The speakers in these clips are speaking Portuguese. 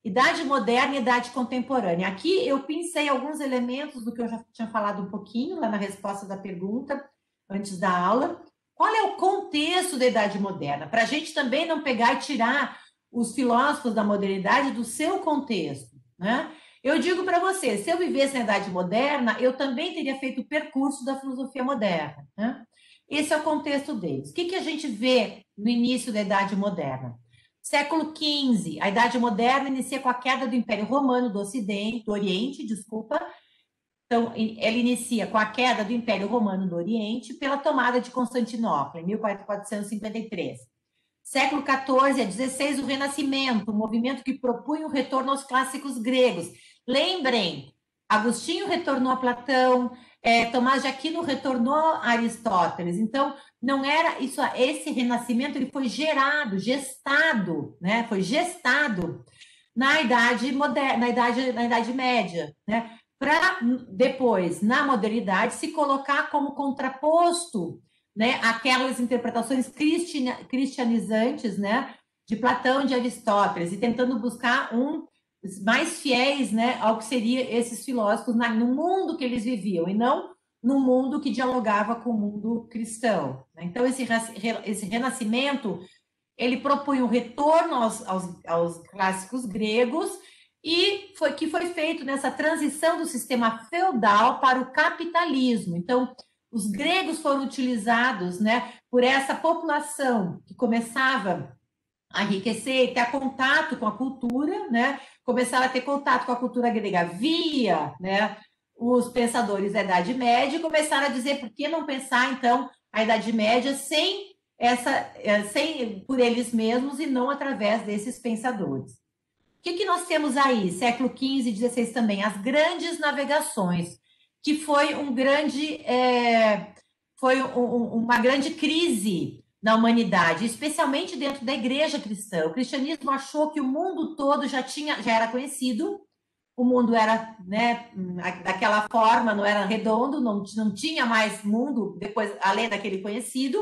Idade moderna e idade contemporânea. Aqui eu pensei alguns elementos do que eu já tinha falado um pouquinho lá na resposta da pergunta, antes da aula. Qual é o contexto da idade moderna? Para a gente também não pegar e tirar os filósofos da modernidade do seu contexto, né? Eu digo para você, se eu vivesse na idade moderna, eu também teria feito o percurso da filosofia moderna, né? Esse é o contexto deles. O que a gente vê no início da idade moderna? Século XV, a Idade Moderna inicia com a queda do Império Romano do Ocidente, do Oriente, desculpa. Então, ele inicia com a queda do Império Romano do Oriente pela tomada de Constantinopla, em 1453. Século XIV a XVI, o Renascimento, um movimento que propunha o retorno aos clássicos gregos. Lembrem, Agostinho retornou a Platão, Tomás de Aquino retornou a Aristóteles. Então, não era isso, esse renascimento ele foi gerado, gestado, né? Foi gestado na Idade Moderna, na Idade Média, né? Para depois, na modernidade, se colocar como contraposto, né, aquelas interpretações cristianizantes, né, de Platão, de Aristóteles, e tentando buscar mais fiéis, né, ao que seriam esses filósofos no mundo que eles viviam, e não no mundo que dialogava com o mundo cristão. Então, esse renascimento, ele propõe um retorno aos clássicos gregos, e que foi feito nessa transição do sistema feudal para o capitalismo. Então, os gregos foram utilizados, né, por essa população que começava a enriquecer e ter contato com a cultura, né, começaram a ter contato com a cultura grega via, né, os pensadores da Idade Média, e começaram a dizer por que não pensar, então, a Idade Média sem por eles mesmos e não através desses pensadores. O que nós temos aí, século XV e XVI também? As grandes navegações, que foi uma grande crise na humanidade, especialmente dentro da igreja cristã. O cristianismo achou que o mundo todo já era conhecido, o mundo era, né, daquela forma, não era redondo, não tinha mais mundo depois além daquele conhecido,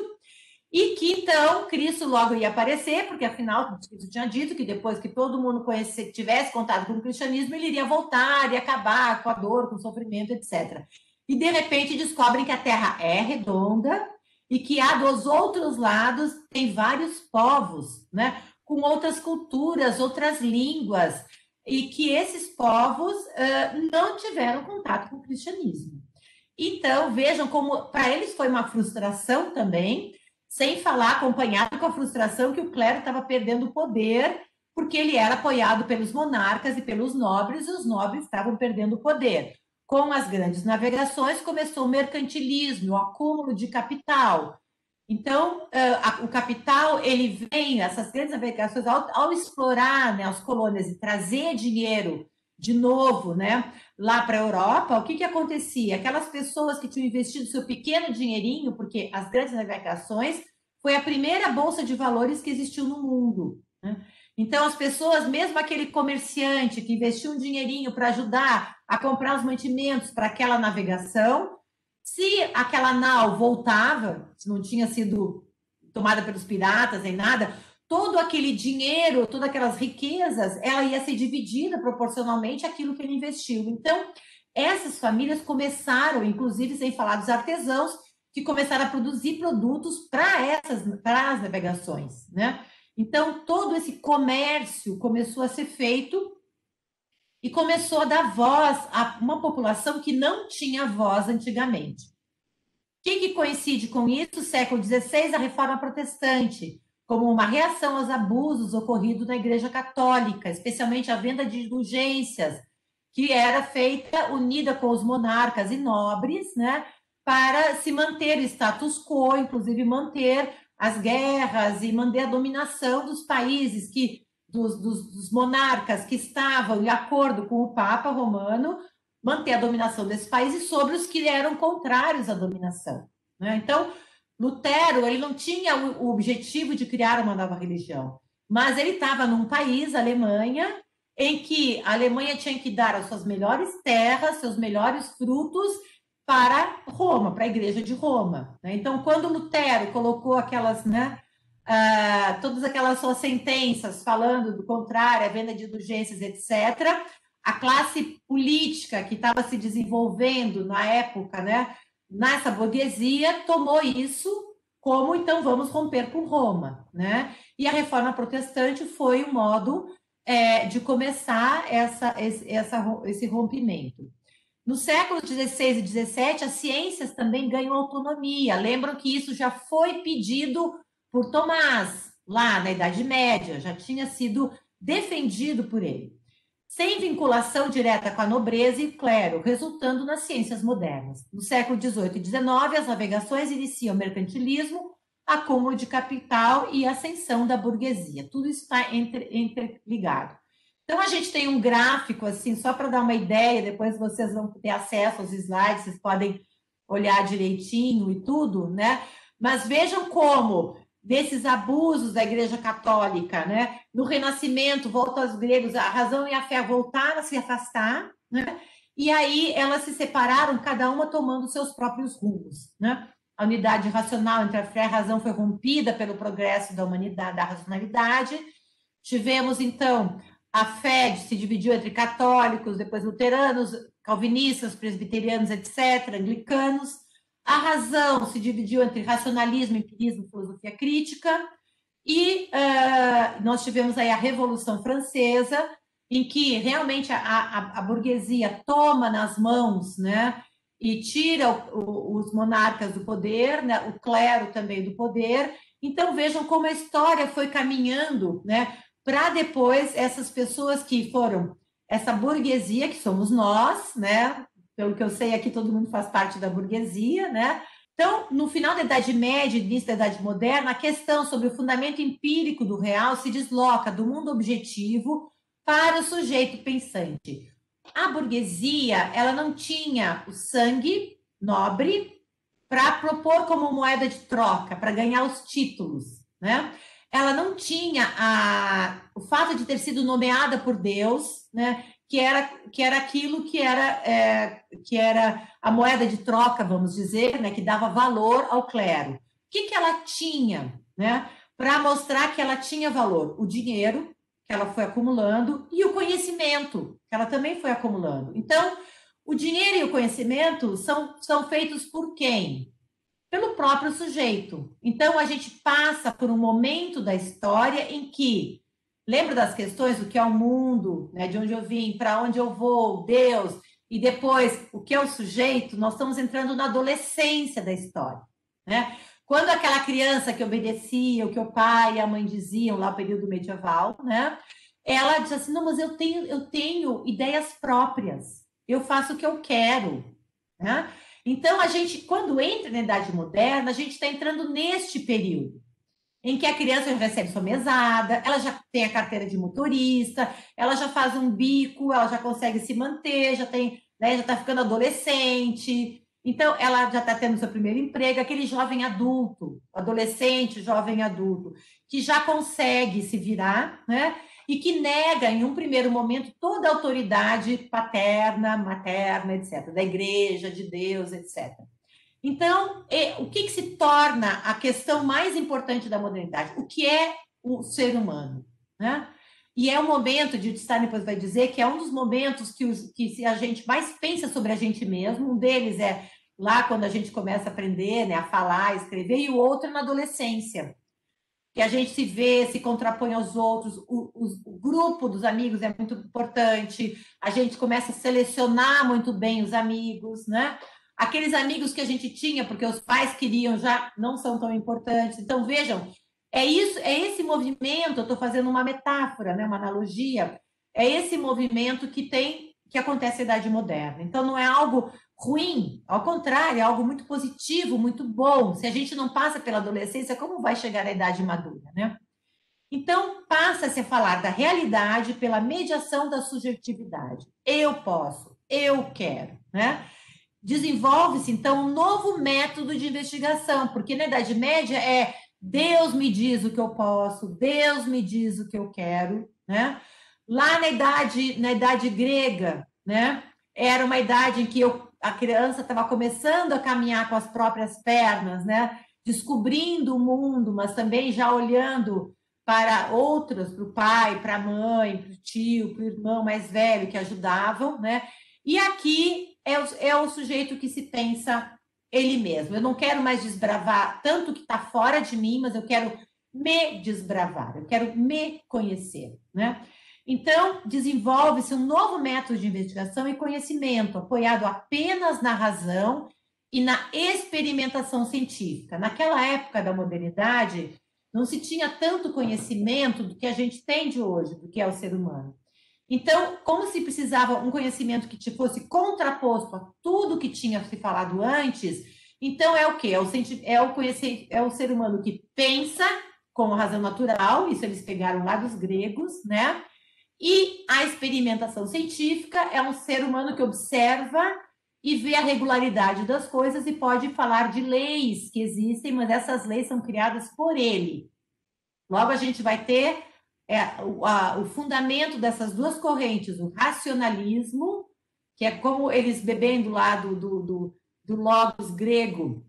e que então Cristo logo ia aparecer, porque afinal Cristo tinha dito que depois que todo mundo tivesse contato com o cristianismo, ele iria voltar e acabar com a dor, com o sofrimento, etc. E de repente descobrem que a Terra é redonda e que dos outros lados tem vários povos, né, com outras culturas, outras línguas, e que esses povos não tiveram contato com o cristianismo. Então, vejam como para eles foi uma frustração também, sem falar, acompanhado com a frustração que o clero estava perdendo o poder, porque ele era apoiado pelos monarcas e pelos nobres, e os nobres estavam perdendo o poder. Com as grandes navegações, começou o mercantilismo, o acúmulo de capital. Então, o capital, ele vem, essas grandes navegações, ao explorar, né, as colônias e trazer dinheiro de novo, né, lá para a Europa, o que acontecia? Aquelas pessoas que tinham investido seu pequeno dinheirinho, porque as grandes navegações foi a primeira bolsa de valores que existiu no mundo, né? Então, as pessoas, mesmo aquele comerciante que investiu um dinheirinho para ajudar a comprar os mantimentos para aquela navegação, se aquela nau voltava, se não tinha sido tomada pelos piratas nem nada, todo aquele dinheiro, todas aquelas riquezas, ela ia ser dividida proporcionalmente àquilo que ele investiu. Então, essas famílias começaram, inclusive, sem falar dos artesãos, que começaram a produzir produtos para as navegações, né? Então, todo esse comércio começou a ser feito e começou a dar voz a uma população que não tinha voz antigamente. O que coincide com isso? Século XVI, a Reforma Protestante, como uma reação aos abusos ocorridos na Igreja Católica, especialmente a venda de indulgências, que era feita unida com os monarcas e nobres, né, para se manter o status quo, inclusive manter as guerras e manter a dominação dos países dos monarcas que estavam de acordo com o Papa Romano, manter a dominação desses países sobre os que eram contrários à dominação, né? Então, Lutero, ele não tinha o objetivo de criar uma nova religião, mas ele estava num país, a Alemanha, em que a Alemanha tinha que dar as suas melhores terras, seus melhores frutos para Roma, para a Igreja de Roma, né? Então, quando Lutero colocou aquelas, né, todas aquelas suas sentenças falando do contrário, a venda de indulgências, etc. A classe política que estava se desenvolvendo na época, né, nessa burguesia, tomou isso como, então, vamos romper com Roma, né? E a reforma protestante foi o modo de começar esse rompimento. No século XVI e XVII, as ciências também ganham autonomia. Lembram que isso já foi pedido por Tomás, lá na Idade Média, já tinha sido defendido por ele, sem vinculação direta com a nobreza e o clero, resultando nas ciências modernas. No século XVIII e XIX, as navegações iniciam o mercantilismo, acúmulo de capital e ascensão da burguesia. Tudo isso está interligado. Então, a gente tem um gráfico, assim, só para dar uma ideia, depois vocês vão ter acesso aos slides, vocês podem olhar direitinho e tudo, né? Mas vejam como, desses abusos da Igreja Católica, né? No Renascimento, volta aos gregos, a razão e a fé voltaram a se afastar, né? E aí elas se separaram, cada uma tomando seus próprios rumos, né? A unidade racional entre a fé e a razão foi rompida pelo progresso da humanidade, da racionalidade. Tivemos, então, a fé se dividiu entre católicos, depois luteranos, calvinistas, presbiterianos, etc., anglicanos. A razão se dividiu entre racionalismo, empirismo, filosofia crítica. E nós tivemos aí a Revolução Francesa, em que realmente a burguesia toma nas mãos, né, e tira os monarcas do poder, né, o clero também do poder. Então, vejam como a história foi caminhando, né, para depois essas pessoas que foram essa burguesia, que somos nós, né? Pelo que eu sei, aqui todo mundo faz parte da burguesia, né? Então, no final da Idade Média e início da Idade Moderna, a questão sobre o fundamento empírico do real se desloca do mundo objetivo para o sujeito pensante. A burguesia, ela não tinha o sangue nobre para propor como moeda de troca, para ganhar os títulos, né? Ela não tinha o fato de ter sido nomeada por Deus, né? Que era aquilo que era a moeda de troca, vamos dizer, né? Que dava valor ao clero. O que ela tinha, né? Para mostrar que ela tinha valor? O dinheiro que ela foi acumulando e o conhecimento que ela também foi acumulando. Então, o dinheiro e o conhecimento são feitos por quem? Pelo próprio sujeito. Então, a gente passa por um momento da história em que, lembra das questões do que é o mundo, né, de onde eu vim, para onde eu vou, Deus, e depois o que é o sujeito, nós estamos entrando na adolescência da história, né? Quando aquela criança que obedecia o que o pai e a mãe diziam lá no período medieval, né? Ela diz assim, não, mas eu tenho ideias próprias, eu faço o que eu quero, né? Então, a gente, quando entra na Idade Moderna, a gente está entrando neste período, em que a criança já recebe sua mesada, ela já tem a carteira de motorista, ela já faz um bico, ela já consegue se manter, já tem, né, já está ficando adolescente, então ela já está tendo seu primeiro emprego, aquele jovem adulto, adolescente, jovem adulto, que já consegue se virar, né? E que nega, em um primeiro momento, toda a autoridade paterna, materna, etc., da igreja, de Deus, etc. Então, o que se torna a questão mais importante da modernidade? O que é o ser humano, né? E é um momento, de Stein depois vai dizer, que é um dos momentos que a gente mais pensa sobre a gente mesmo. Um deles é lá quando a gente começa a aprender, né, a falar, a escrever, e o outro é na adolescência, que a gente se vê, se contrapõe aos outros, o grupo dos amigos é muito importante, a gente começa a selecionar muito bem os amigos, né? Aqueles amigos que a gente tinha, porque os pais queriam, já não são tão importantes. Então, vejam, é esse movimento, eu estou fazendo uma metáfora, né, uma analogia, é esse movimento que acontece na Idade Moderna. Então, não é algo ruim, ao contrário, é algo muito positivo, muito bom. Se a gente não passa pela adolescência, como vai chegar na idade madura, né? Então, passa-se a falar da realidade pela mediação da subjetividade. Eu posso, eu quero, né? Desenvolve-se, então, um novo método de investigação, porque na Idade Média é Deus me diz o que eu posso, Deus me diz o que eu quero, né? Lá na idade grega, né? Era uma idade em que a criança estava começando a caminhar com as próprias pernas, né? descobrindo o mundo, mas também já olhando para outros, para o pai, para a mãe, para o tio, para o irmão mais velho que ajudavam, né? E aqui é o sujeito que se pensa ele mesmo. Eu não quero mais desbravar tanto que está fora de mim, mas eu quero me desbravar, eu quero me conhecer, né? Então, desenvolve-se um novo método de investigação e conhecimento, apoiado apenas na razão e na experimentação científica. Naquela época da modernidade, não se tinha tanto conhecimento do que a gente tem de hoje, do que é o ser humano. Então, como se precisava um conhecimento que fosse contraposto a tudo que tinha se falado antes, então é o quê? É o ser humano que pensa com razão natural, isso eles pegaram lá dos gregos, né? E a experimentação científica é um ser humano que observa e vê a regularidade das coisas e pode falar de leis que existem, mas essas leis são criadas por ele. Logo, a gente vai ter o fundamento dessas duas correntes, o racionalismo, que é como eles bebendo lá do logos grego,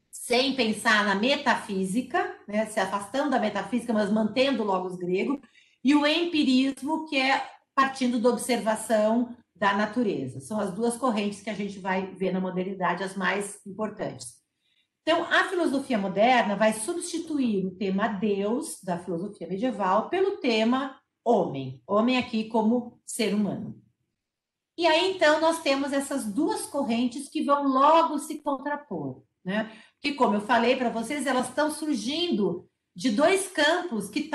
sem pensar na metafísica, né, se afastando da metafísica, mas mantendo o logos grego, e o empirismo, que é partindo da observação da natureza. São as duas correntes que a gente vai ver na modernidade, as mais importantes. Então, a filosofia moderna vai substituir o tema Deus, da filosofia medieval, pelo tema homem. Homem aqui como ser humano. E aí, então, nós temos essas duas correntes que vão logo se contrapor, né? Que, como eu falei para vocês, elas estão surgindo de dois campos que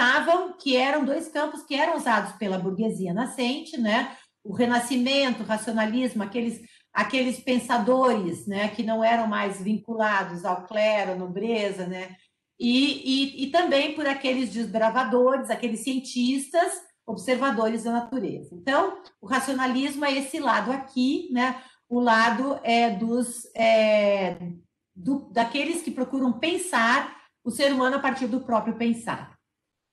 eram dois campos que eram usados pela burguesia nascente, né? O Renascimento, o racionalismo, aqueles pensadores, né, que não eram mais vinculados ao clero, à nobreza, né? E também por aqueles desbravadores, aqueles cientistas, observadores da natureza. Então, o racionalismo é esse lado aqui, né? O lado daqueles que procuram pensar o ser humano a partir do próprio pensar.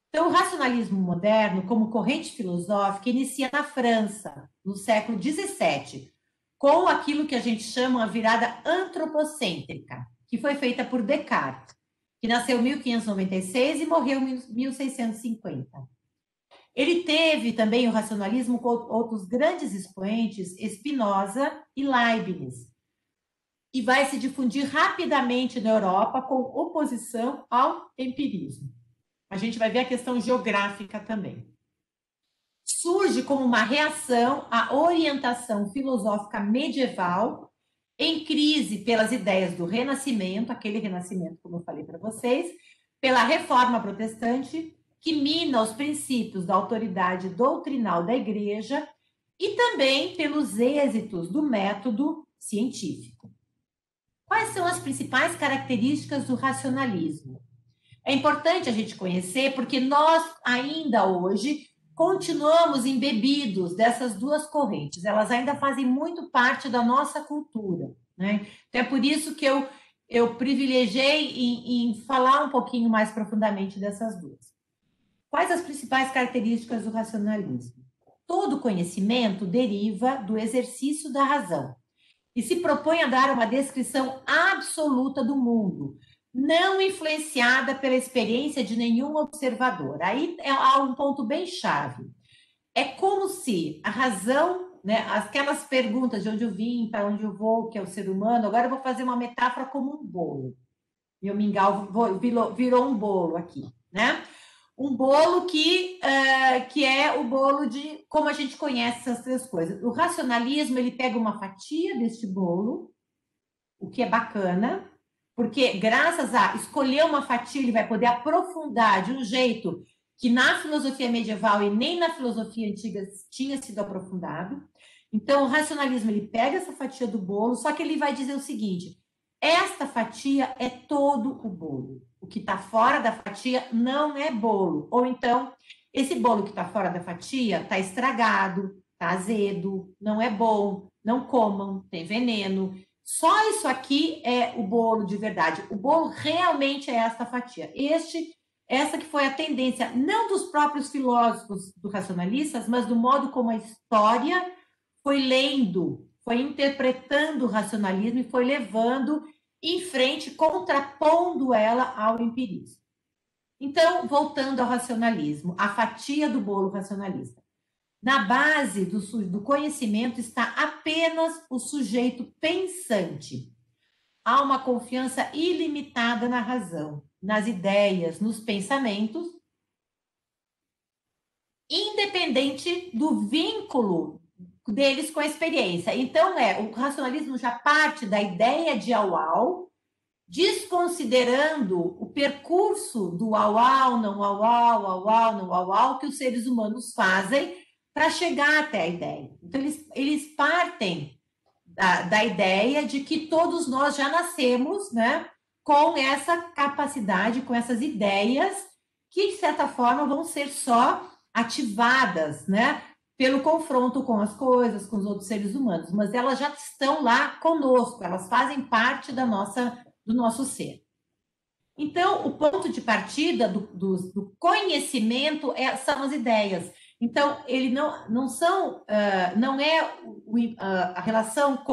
Então, o racionalismo moderno, como corrente filosófica, inicia na França, no século XVII, com aquilo que a gente chama a virada antropocêntrica, que foi feita por Descartes, que nasceu em 1596 e morreu em 1650. Ele teve também o racionalismo com outros grandes expoentes, Spinoza e Leibniz, e vai se difundir rapidamente na Europa com oposição ao empirismo. A gente vai ver a questão geográfica também. Surge como uma reação à orientação filosófica medieval, em crise pelas ideias do Renascimento, aquele Renascimento, como eu falei para vocês, pela Reforma Protestante, que mina os princípios da autoridade doutrinal da Igreja e também pelos êxitos do método científico. Quais são as principais características do racionalismo? É importante a gente conhecer, porque nós ainda hoje continuamos embebidos dessas duas correntes, elas ainda fazem muito parte da nossa cultura, né? Então é por isso que eu privilegiei em falar um pouquinho mais profundamente dessas duas. Quais as principais características do racionalismo? Todo conhecimento deriva do exercício da razão e se propõe a dar uma descrição absoluta do mundo, não influenciada pela experiência de nenhum observador. Aí há um ponto bem chave. É como se a razão, né, aquelas perguntas de onde eu vim, para onde eu vou, que é o ser humano, agora eu vou fazer uma metáfora como um bolo. Meu mingau virou um bolo aqui, né? Um bolo que é o bolo de como a gente conhece essas três coisas. O racionalismo, ele pega uma fatia deste bolo, o que é bacana, porque graças a escolher uma fatia, ele vai poder aprofundar de um jeito que na filosofia medieval e nem na filosofia antiga tinha sido aprofundado. Então, o racionalismo, ele pega essa fatia do bolo, só que ele vai dizer o seguinte: esta fatia é todo o bolo. O que está fora da fatia não é bolo. Ou então, esse bolo que está fora da fatia está estragado, está azedo, não é bom, não comam, tem veneno. Só isso aqui é o bolo de verdade. O bolo realmente é esta fatia. Essa que foi a tendência, não dos próprios filósofos do racionalistas, mas do modo como a história foi lendo, foi interpretando o racionalismo e foi levando em frente, contrapondo ela ao empirismo. Então, voltando ao racionalismo, a fatia do bolo racionalista. Na base do conhecimento está apenas o sujeito pensante. Há uma confiança ilimitada na razão, nas ideias, nos pensamentos, independente do vínculo deles com a experiência. Então, o racionalismo já parte da ideia de au-au, desconsiderando o percurso do au-au, não au-au, au-au, não au-au, que os seres humanos fazem para chegar até a ideia. Então, eles partem da ideia de que todos nós já nascemos, né, com essa capacidade, com essas ideias, que, de certa forma, vão ser só ativadas, né, pelo confronto com as coisas, com os outros seres humanos, mas elas já estão lá conosco, elas fazem parte do nosso ser. Então, o ponto de partida do conhecimento são as ideias. Então, ele não é a relação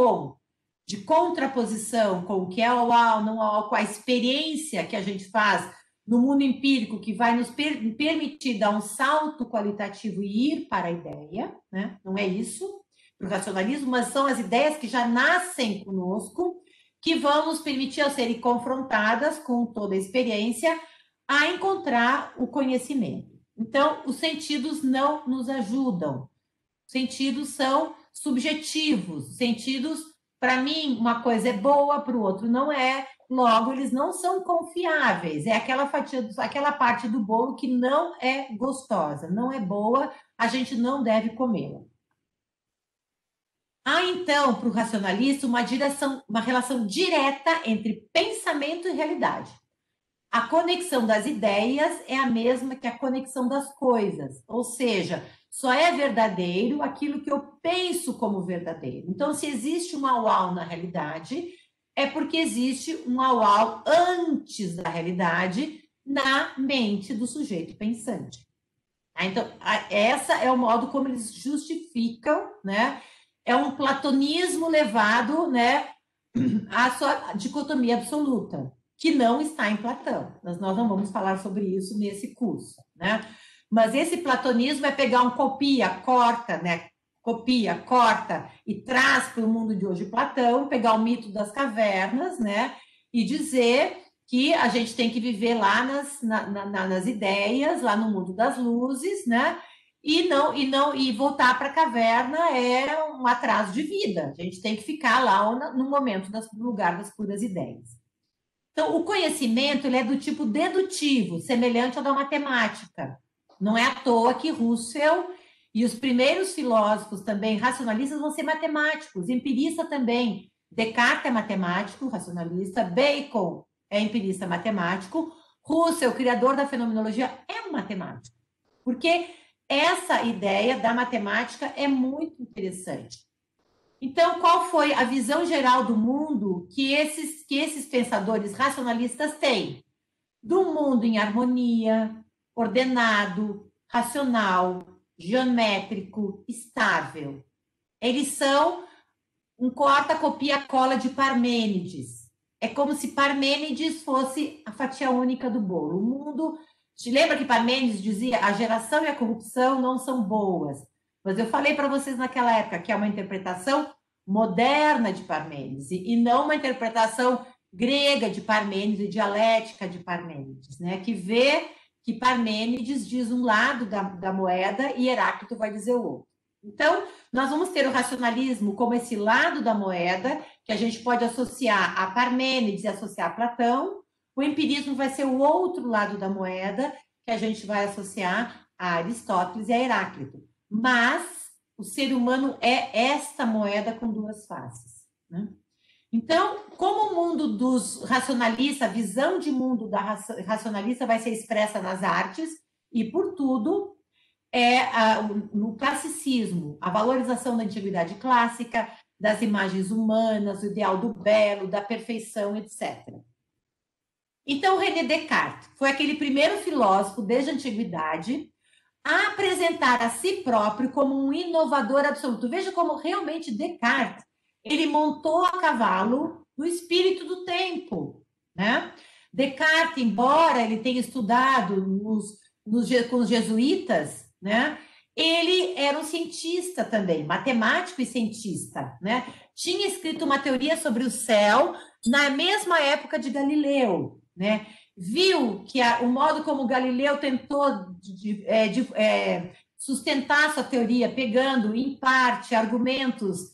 de contraposição com o que é o au, não au, com a experiência que a gente faz no mundo empírico, que vai nos permitir dar um salto qualitativo e ir para a ideia, né? Não é isso, para o racionalismo, mas são as ideias que já nascem conosco, que vão nos permitir, ao serem confrontadas com toda a experiência, a encontrar o conhecimento. Então, os sentidos não nos ajudam. Os sentidos são subjetivos. Sentidos, para mim, uma coisa é boa, para o outro não é. Logo, eles não são confiáveis. É aquela parte do bolo que não é gostosa, não é boa, a gente não deve comê-la. Há, então, para o racionalista, uma relação direta entre pensamento e realidade. A conexão das ideias é a mesma que a conexão das coisas, ou seja, só é verdadeiro aquilo que eu penso como verdadeiro. Então, se existe um au-au na realidade, é porque existe um au-au antes da realidade na mente do sujeito pensante. Então, essa é o modo como eles justificam, né? É um platonismo levado, né, à sua dicotomia absoluta, que não está em Platão. Nós não vamos falar sobre isso nesse curso, né? Mas esse platonismo é pegar um copia, corta, né? Copia, corta e traz para o mundo de hoje Platão, pegar o mito das cavernas, né? E dizer que a gente tem que viver lá nas ideias, lá no mundo das luzes, né? E voltar para a caverna é um atraso de vida. A gente tem que ficar lá no momento no lugar das puras ideias. Então, o conhecimento ele é do tipo dedutivo, semelhante ao da matemática. Não é à toa que Russell e os primeiros filósofos também racionalistas vão ser matemáticos, empirista também. Descartes é matemático, racionalista, Bacon é empirista matemático, Russell, criador da fenomenologia, é um matemático. Porque essa ideia da matemática é muito interessante. Então, qual foi a visão geral do mundo que esses pensadores racionalistas têm? Do mundo em harmonia, ordenado, racional, geométrico, estável. Eles são um corta, copia, cola de Parmênides. É como se Parmênides fosse a fatia única do bolo. O mundo... Te lembra que Parmênides dizia a geração e a corrupção não são boas? Mas eu falei para vocês naquela época que é uma interpretação moderna de Parmênides e não uma interpretação grega de Parmênides e dialética de Parmênides, né? Que vê que Parmênides diz um lado da moeda e Heráclito vai dizer o outro. Então, nós vamos ter o racionalismo como esse lado da moeda, que a gente pode associar a Parmênides e associar a Platão. O empirismo vai ser o outro lado da moeda, que a gente vai associar a Aristóteles e a Heráclito. Mas o ser humano é esta moeda com duas faces, né? Então, como o mundo dos racionalistas, a visão de mundo da racionalista vai ser expressa nas artes e por tudo, no classicismo, a valorização da antiguidade clássica, das imagens humanas, o ideal do belo, da perfeição, etc. Então, René Descartes foi aquele primeiro filósofo desde a antiguidade a apresentar a si próprio como um inovador absoluto. Veja como realmente Descartes, ele montou a cavalo no espírito do tempo, né? Descartes, embora ele tenha estudado com os jesuítas, né? Ele era um cientista também, matemático e cientista, né? Tinha escrito uma teoria sobre o céu na mesma época de Galileu, né? Viu que o modo como Galileu tentou sustentar sua teoria, pegando, em parte, argumentos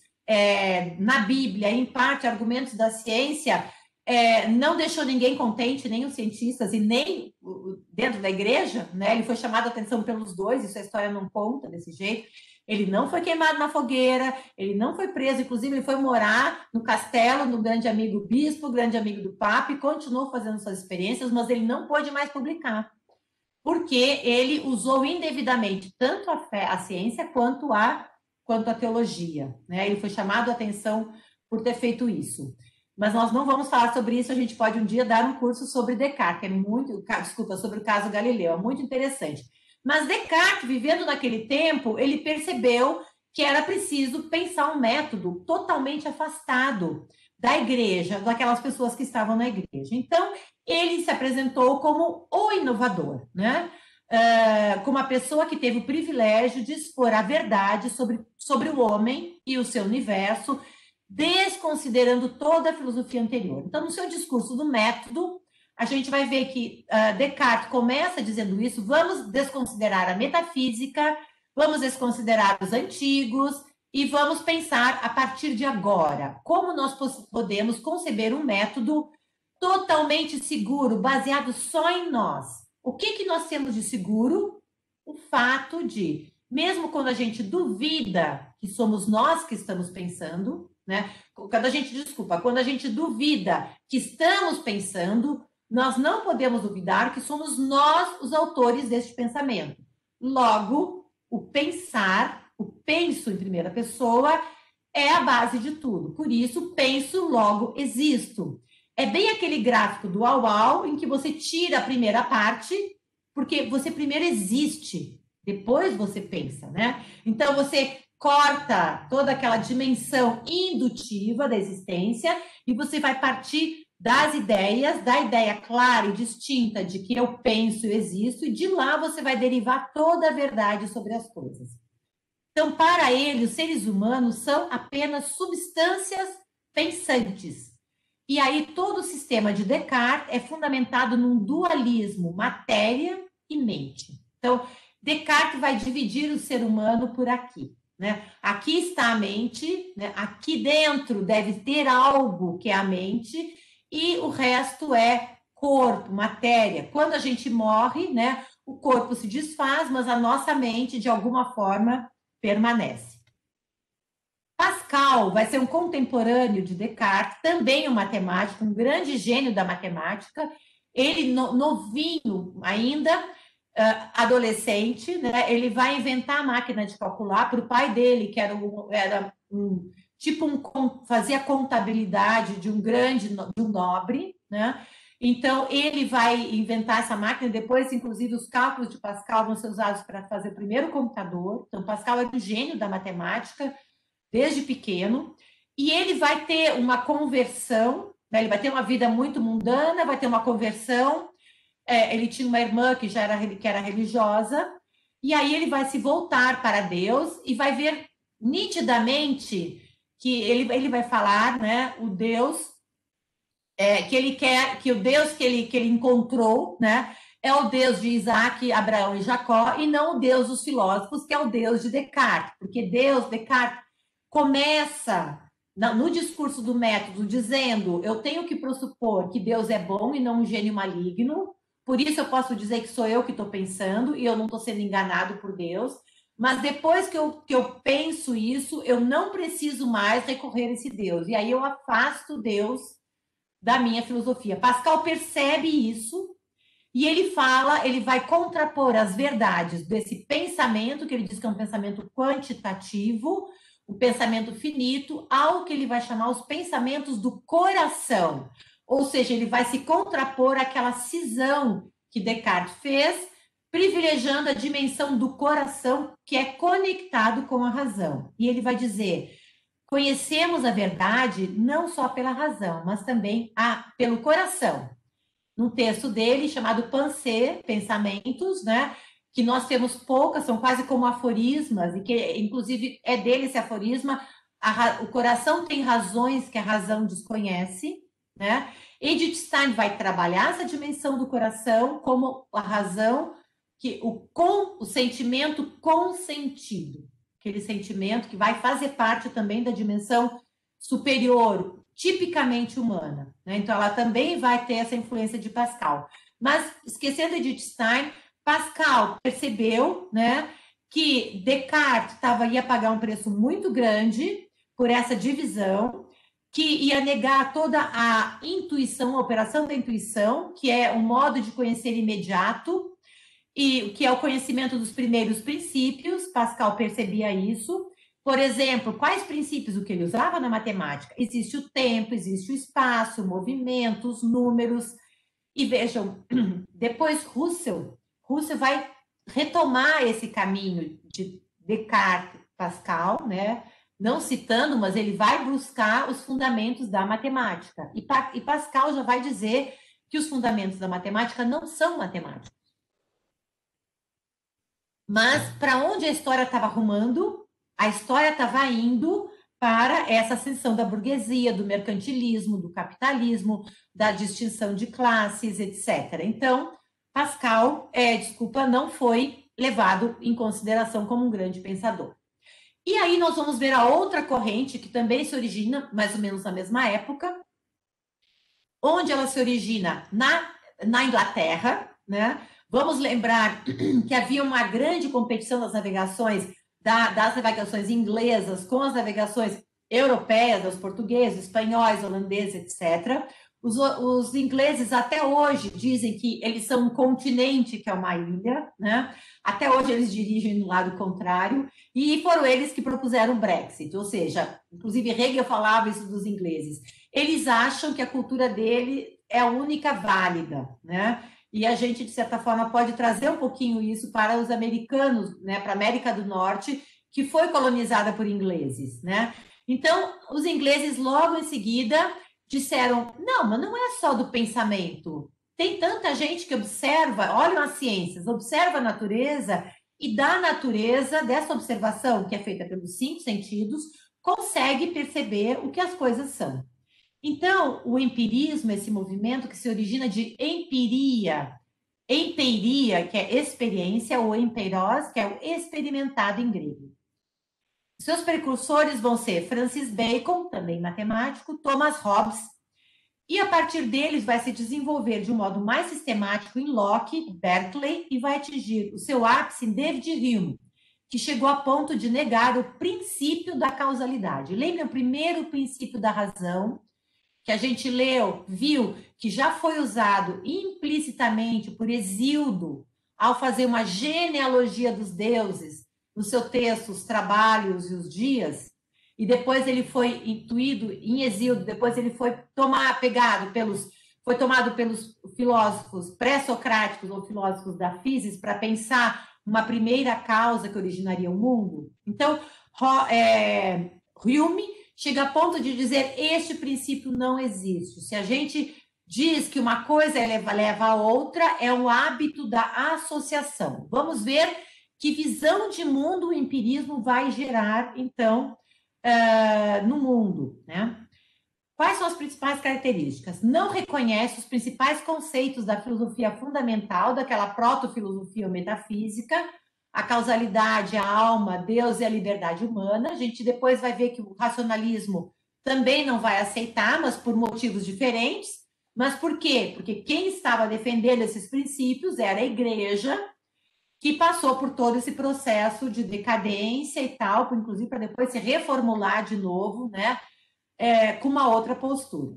na Bíblia, em parte, argumentos da ciência, não deixou ninguém contente, nem os cientistas e nem dentro da igreja, né? Ele foi chamado a atenção pelos dois, isso a história não conta desse jeito. Ele não foi queimado na fogueira, ele não foi preso, inclusive ele foi morar no castelo do grande amigo bispo, grande amigo do Papa, e continuou fazendo suas experiências, mas ele não pôde mais publicar, porque ele usou indevidamente tanto a ciência quanto a teologia, né? Ele foi chamado a atenção por ter feito isso. Mas nós não vamos falar sobre isso, a gente pode um dia dar um curso sobre Descartes, que é sobre o caso Galileu, é muito interessante. Mas Descartes, vivendo naquele tempo, ele percebeu que era preciso pensar um método totalmente afastado da igreja, daquelas pessoas que estavam na igreja. Então, ele se apresentou como o inovador, né? Como a pessoa que teve o privilégio de expor a verdade sobre o homem e o seu universo, desconsiderando toda a filosofia anterior. Então, no seu discurso do método, a gente vai ver que Descartes começa dizendo isso: vamos desconsiderar a metafísica, vamos desconsiderar os antigos e vamos pensar a partir de agora como nós podemos conceber um método totalmente seguro, baseado só em nós. O que nós temos de seguro? O fato de, mesmo quando a gente duvida que somos nós que estamos pensando, né? Quando a gente duvida que estamos pensando, nós não podemos duvidar que somos nós os autores deste pensamento. Logo, o pensar, o penso em primeira pessoa, é a base de tudo. Por isso, penso, logo existo. É bem aquele gráfico do Au-Au em que você tira a primeira parte, porque você primeiro existe, depois você pensa, né? Então, você corta toda aquela dimensão indutiva da existência e você vai partir das ideias, da ideia clara e distinta de que eu penso e existo, e de lá você vai derivar toda a verdade sobre as coisas. Então, para ele, os seres humanos são apenas substâncias pensantes. E aí, todo o sistema de Descartes é fundamentado num dualismo matéria e mente. Então, Descartes vai dividir o ser humano por aqui, né? Aqui está a mente, né? Aqui dentro deve ter algo que é a mente, e o resto é corpo, matéria. Quando a gente morre, né, o corpo se desfaz, mas a nossa mente, de alguma forma, permanece. Pascal vai ser um contemporâneo de Descartes, também um matemático, um grande gênio da matemática. Ele, novinho ainda, adolescente, né? Ele vai inventar a máquina de calcular para o pai dele, que fazia contabilidade de um nobre, né? Então, ele vai inventar essa máquina, depois, inclusive, os cálculos de Pascal vão ser usados para fazer o primeiro computador. Então, Pascal é um gênio da matemática, desde pequeno, e ele vai ter uma conversão, né? Ele vai ter uma vida muito mundana, vai ter uma conversão. Ele tinha uma irmã que era religiosa, e aí ele vai se voltar para Deus e vai ver nitidamente que ele vai falar, né, o Deus que ele quer, que o Deus que ele encontrou, né, é o Deus de Isaac, Abraão e Jacó, e não o Deus dos filósofos, que é o Deus de Descartes, porque Descartes começa no discurso do método dizendo: eu tenho que pressupor que Deus é bom e não um gênio maligno, por isso eu posso dizer que sou eu que estou pensando e eu não estou sendo enganado por Deus, mas depois que eu penso isso, eu não preciso mais recorrer a esse Deus, e aí eu afasto Deus da minha filosofia. Pascal percebe isso e ele vai contrapor as verdades desse pensamento, que ele diz que é um pensamento quantitativo, o pensamento finito, ao que ele vai chamar os pensamentos do coração. Ou seja, ele vai se contrapor àquela cisão que Descartes fez, privilegiando a dimensão do coração, que é conectado com a razão. E ele vai dizer: conhecemos a verdade não só pela razão, mas também pelo coração. Num texto dele chamado Pensées, Pensamentos, né? Que nós temos poucas, são quase como aforismas, e que, inclusive, é dele esse aforisma: o coração tem razões que a razão desconhece, né? Edith Stein vai trabalhar essa dimensão do coração como a razão, o sentimento consentido, aquele sentimento que vai fazer parte também da dimensão superior, tipicamente humana, né? Então, ela também vai ter essa influência de Pascal. Mas, esquecendo Edith Stein, Pascal percebeu, né, que Descartes ia pagar um preço muito grande por essa divisão, que ia negar toda a intuição, a operação da intuição, que é um modo de conhecer imediato, e que é o conhecimento dos primeiros princípios. Pascal percebia isso. Por exemplo, quais princípios o que ele usava na matemática? Existe o tempo, existe o espaço, o movimento, os números. E vejam, depois Russell vai retomar esse caminho de Descartes, Pascal, né? Não citando, mas ele vai buscar os fundamentos da matemática. E Pascal já vai dizer que os fundamentos da matemática não são matemáticos. Mas para onde a história estava arrumando? A história estava indo para essa ascensão da burguesia, do mercantilismo, do capitalismo, da distinção de classes, etc. Então, Pascal, não foi levado em consideração como um grande pensador. E aí nós vamos ver a outra corrente, que também se origina mais ou menos na mesma época, onde ela se origina na Inglaterra, né? Vamos lembrar que havia uma grande competição das navegações inglesas com as navegações europeias, dos portugueses, espanhóis, holandeses, etc. Os ingleses até hoje dizem que eles são um continente, que é uma ilha, né? Até hoje eles dirigem no lado contrário, e foram eles que propuseram o Brexit, ou seja, inclusive Hegel falava isso dos ingleses. Eles acham que a cultura dele é a única válida, né? E a gente, de certa forma, pode trazer um pouquinho isso para os americanos, né? Para a América do Norte, que foi colonizada por ingleses, né? Então, os ingleses logo em seguida disseram: não, mas não é só do pensamento. Tem tanta gente que observa, olha as ciências, observa a natureza, e da natureza, dessa observação, que é feita pelos 5 sentidos, consegue perceber o que as coisas são. Então, o empirismo, esse movimento que se origina de empiria, que é experiência, ou empeiros, que é o experimentado em grego. Seus precursores vão ser Francis Bacon, também matemático, Thomas Hobbes, e a partir deles vai se desenvolver de um modo mais sistemático em Locke, Berkeley, e vai atingir o seu ápice em David Hume, que chegou a ponto de negar o princípio da causalidade. Lembra o primeiro princípio da razão, que a gente leu, viu, que já foi usado implicitamente por Hesíodo ao fazer uma genealogia dos deuses no seu texto Os Trabalhos e os Dias, e depois ele foi intuído em Hesíodo, depois ele foi tomado pelos filósofos pré-socráticos ou filósofos da física para pensar uma primeira causa que originaria o mundo. Então, Hume chega a ponto de dizer: este princípio não existe. Se a gente diz que uma coisa leva a outra, é um hábito da associação. Vamos ver que visão de mundo o empirismo vai gerar, então, no mundo, né? Quais são as principais características? Não reconhece os principais conceitos da filosofia fundamental, daquela proto-filosofia ou metafísica, a causalidade, a alma, Deus e a liberdade humana. A gente depois vai ver que o racionalismo também não vai aceitar, mas por motivos diferentes. Mas por quê? Porque quem estava defendendo esses princípios era a igreja, que passou por todo esse processo de decadência e tal, inclusive para depois se reformular de novo, né? Com uma outra postura.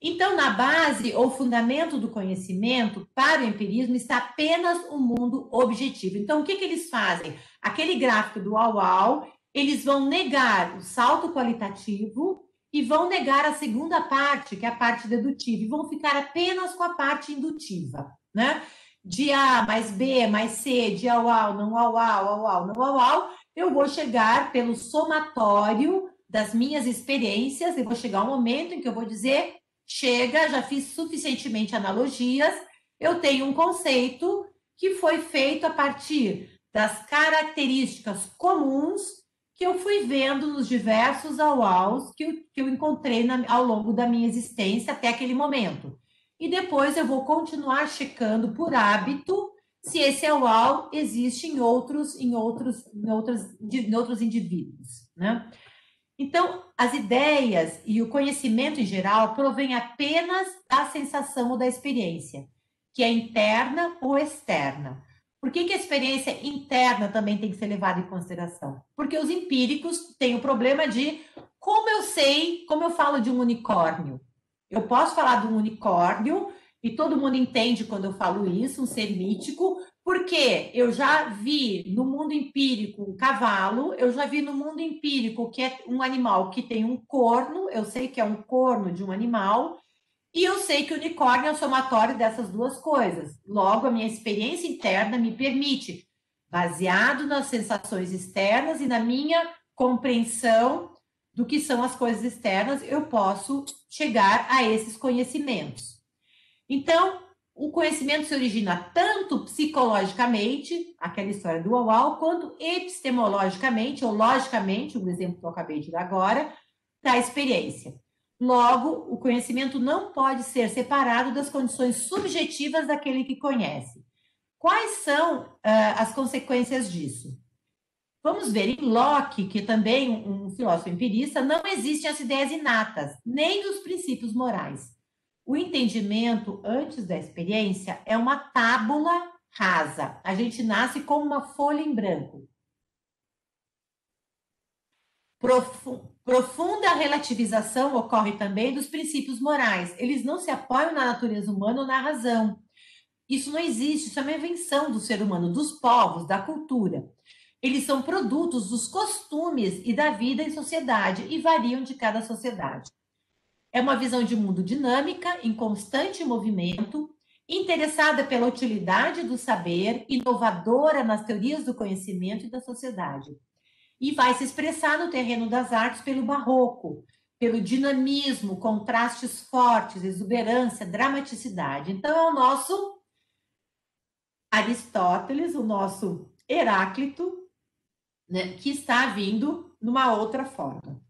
Então, na base ou fundamento do conhecimento, para o empirismo, está apenas o mundo objetivo. Então, o que eles fazem? Aquele gráfico do Uau, eles vão negar o salto qualitativo e vão negar a segunda parte, que é a parte dedutiva, e vão ficar apenas com a parte indutiva, né? De A mais B mais C, de Uau, não Uau, Uau, não Uau. eu vou chegar pelo somatório das minhas experiências, e vou chegar um momento em que eu vou dizer, chega, já fiz suficientemente analogias, eu tenho um conceito que foi feito a partir das características comuns que eu fui vendo nos diversos auaus que eu encontrei ao longo da minha existência até aquele momento. E depois eu vou continuar checando por hábito se esse auau existe em outros indivíduos, né? Então, as ideias e o conhecimento em geral provém apenas da sensação ou da experiência, que é interna ou externa. Por que a experiência interna também tem que ser levada em consideração? Porque os empíricos têm o problema de como eu sei, como eu falo de um unicórnio. Eu posso falar de um unicórnio e todo mundo entende quando eu falo isso, um ser mítico, porque eu já vi no mundo empírico um cavalo, eu já vi no mundo empírico que é um animal que tem um corno, eu sei que é um corno de um animal, e eu sei que o unicórnio é o somatório dessas duas coisas. Logo, a minha experiência interna me permite, baseado nas sensações externas e na minha compreensão do que são as coisas externas, eu posso chegar a esses conhecimentos. Então, o conhecimento se origina tanto psicologicamente, aquela história do uau, quanto epistemologicamente, ou logicamente, o exemplo que eu acabei de dar agora, da experiência. Logo, o conhecimento não pode ser separado das condições subjetivas daquele que conhece. Quais são as consequências disso? Vamos ver, em Locke, que também um filósofo empirista, não existem as ideias inatas, nem dos princípios morais. O entendimento antes da experiência é uma tábula rasa. A gente nasce como uma folha em branco. Profunda relativização ocorre também dos princípios morais. Eles não se apoiam na natureza humana ou na razão. Isso não existe, isso é uma invenção do ser humano, dos povos, da cultura. Eles são produtos dos costumes e da vida em sociedade e variam de cada sociedade. É uma visão de mundo dinâmica, em constante movimento, interessada pela utilidade do saber, inovadora nas teorias do conhecimento e da sociedade. E vai se expressar no terreno das artes pelo barroco, pelo dinamismo, contrastes fortes, exuberância, dramaticidade. Então, é o nosso Aristóteles, o nosso Heráclito, né, que está vindo numa outra forma.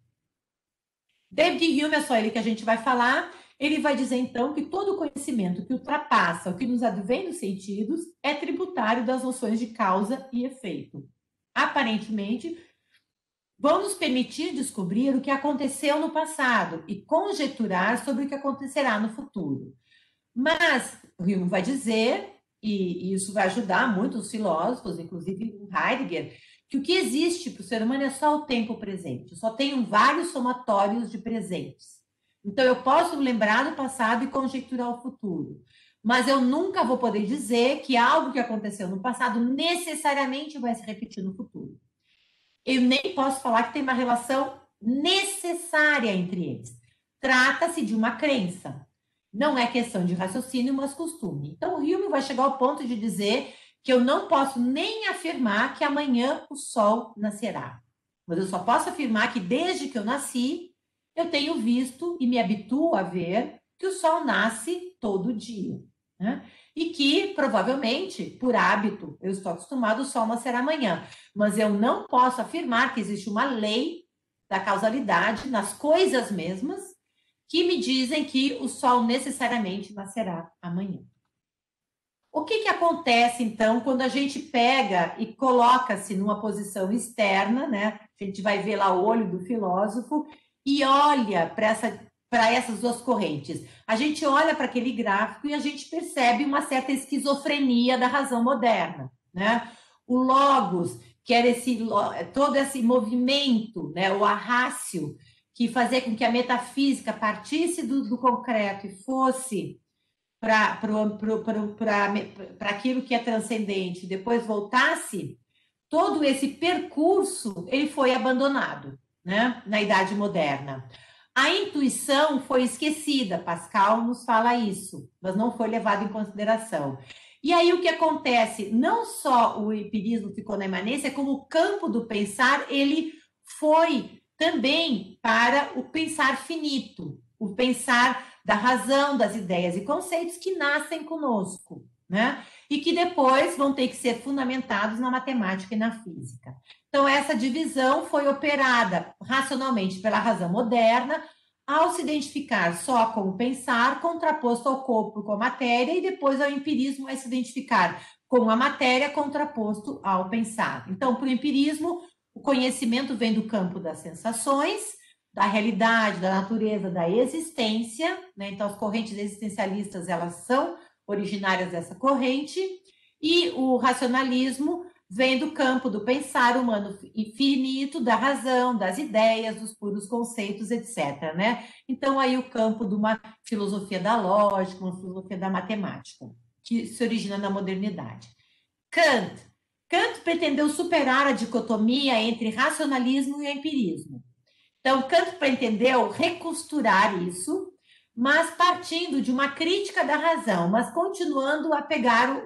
David Hume, é só ele que a gente vai falar, ele vai dizer então que todo conhecimento que ultrapassa o que nos advém dos sentidos é tributário das noções de causa e efeito. Aparentemente, vão nos permitir descobrir o que aconteceu no passado e conjecturar sobre o que acontecerá no futuro. Mas Hume vai dizer, e isso vai ajudar muitos filósofos, inclusive Heidegger, que o que existe para o ser humano é só o tempo presente. Eu só tenho vários somatórios de presentes. Então, eu posso lembrar do passado e conjecturar o futuro. Mas eu nunca vou poder dizer que algo que aconteceu no passado necessariamente vai se repetir no futuro. Eu nem posso falar que tem uma relação necessária entre eles. Trata-se de uma crença. Não é questão de raciocínio, mas costume. Então, o Hume vai chegar ao ponto de dizer que eu não posso nem afirmar que amanhã o sol nascerá. Mas eu só posso afirmar que desde que eu nasci, eu tenho visto e me habituo a ver que o sol nasce todo dia, né? E que, provavelmente, por hábito, eu estou acostumado, o sol nascerá amanhã. Mas eu não posso afirmar que existe uma lei da causalidade nas coisas mesmas que me dizem que o sol necessariamente nascerá amanhã. O que acontece, então, quando a gente pega e coloca-se numa posição externa, né? A gente vai ver lá o olho do filósofo e olha para essas duas correntes. A gente olha para aquele gráfico e a gente percebe uma certa esquizofrenia da razão moderna, né? O logos, que era todo esse movimento, né? O arrácio, que fazia com que a metafísica partisse do concreto e fosse para aquilo que é transcendente, depois voltasse, todo esse percurso ele foi abandonado, né, na Idade Moderna. A intuição foi esquecida, Pascal nos fala isso, mas não foi levado em consideração. E aí o que acontece? Não só o empirismo ficou na imanência, como o campo do pensar, ele foi também para o pensar finito, o pensar da razão, das ideias e conceitos que nascem conosco, né? E que depois vão ter que ser fundamentados na matemática e na física. Então, essa divisão foi operada racionalmente pela razão moderna, ao se identificar só com o pensar, contraposto ao corpo com a matéria, e depois ao empirismo vai se identificar com a matéria, contraposto ao pensar. Então, para o empirismo, o conhecimento vem do campo das sensações, da realidade, da natureza, da existência, né? Então, as correntes existencialistas, elas são originárias dessa corrente, e o racionalismo vem do campo do pensar humano infinito, da razão, das ideias, dos puros conceitos, etc. Né? Então, aí o campo de uma filosofia da lógica, uma filosofia da matemática, que se origina na modernidade. Kant pretendeu superar a dicotomia entre racionalismo e empirismo. Então, Kant pretendeu recosturar isso, mas partindo de uma crítica da razão, mas continuando a pegar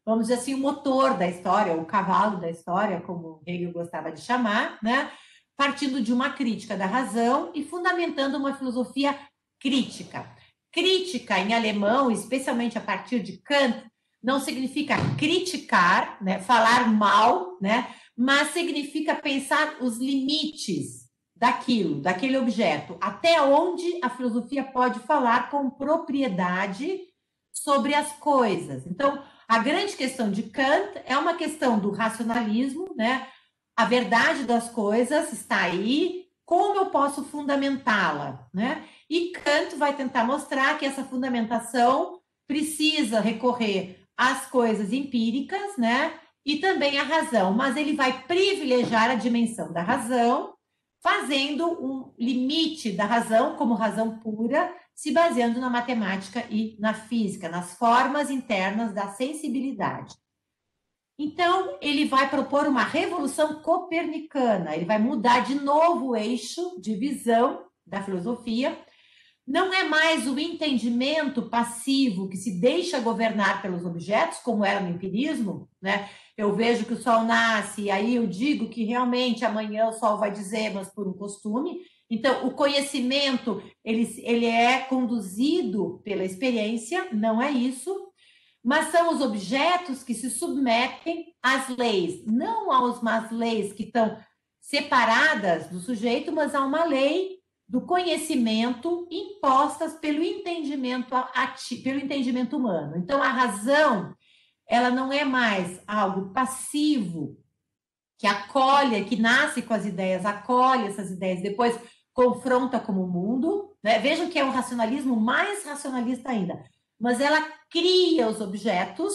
vamos dizer assim, o motor da história, o cavalo da história, como Hegel gostava de chamar, né? Partindo de uma crítica da razão e fundamentando uma filosofia crítica. Crítica, em alemão, especialmente a partir de Kant, não significa criticar, né? Falar mal, né? Mas significa pensar os limites daquele objeto, até onde a filosofia pode falar com propriedade sobre as coisas. Então, a grande questão de Kant é uma questão do racionalismo, né? A verdade das coisas está aí, como eu posso fundamentá-la, né? E Kant vai tentar mostrar que essa fundamentação precisa recorrer às coisas empíricas, né? E também à razão, mas ele vai privilegiar a dimensão da razão, fazendo um limite da razão como razão pura, se baseando na matemática e na física, nas formas internas da sensibilidade. Então, ele vai propor uma revolução copernicana, ele vai mudar de novo o eixo de visão da filosofia. Não é mais o entendimento passivo que se deixa governar pelos objetos, como era no empirismo, né? Eu vejo que o sol nasce, e aí eu digo que realmente amanhã o sol vai dizer, mas por um costume. Então, o conhecimento, ele é conduzido pela experiência, não é isso, mas são os objetos que se submetem às leis, não às leis que estão separadas do sujeito, mas a uma lei do conhecimento impostas pelo entendimento humano. Então, a razão, ela não é mais algo passivo, que acolhe, que nasce com as ideias, acolhe essas ideias, depois confronta com o mundo, né? Vejam que é um racionalismo mais racionalista ainda, mas ela cria os objetos,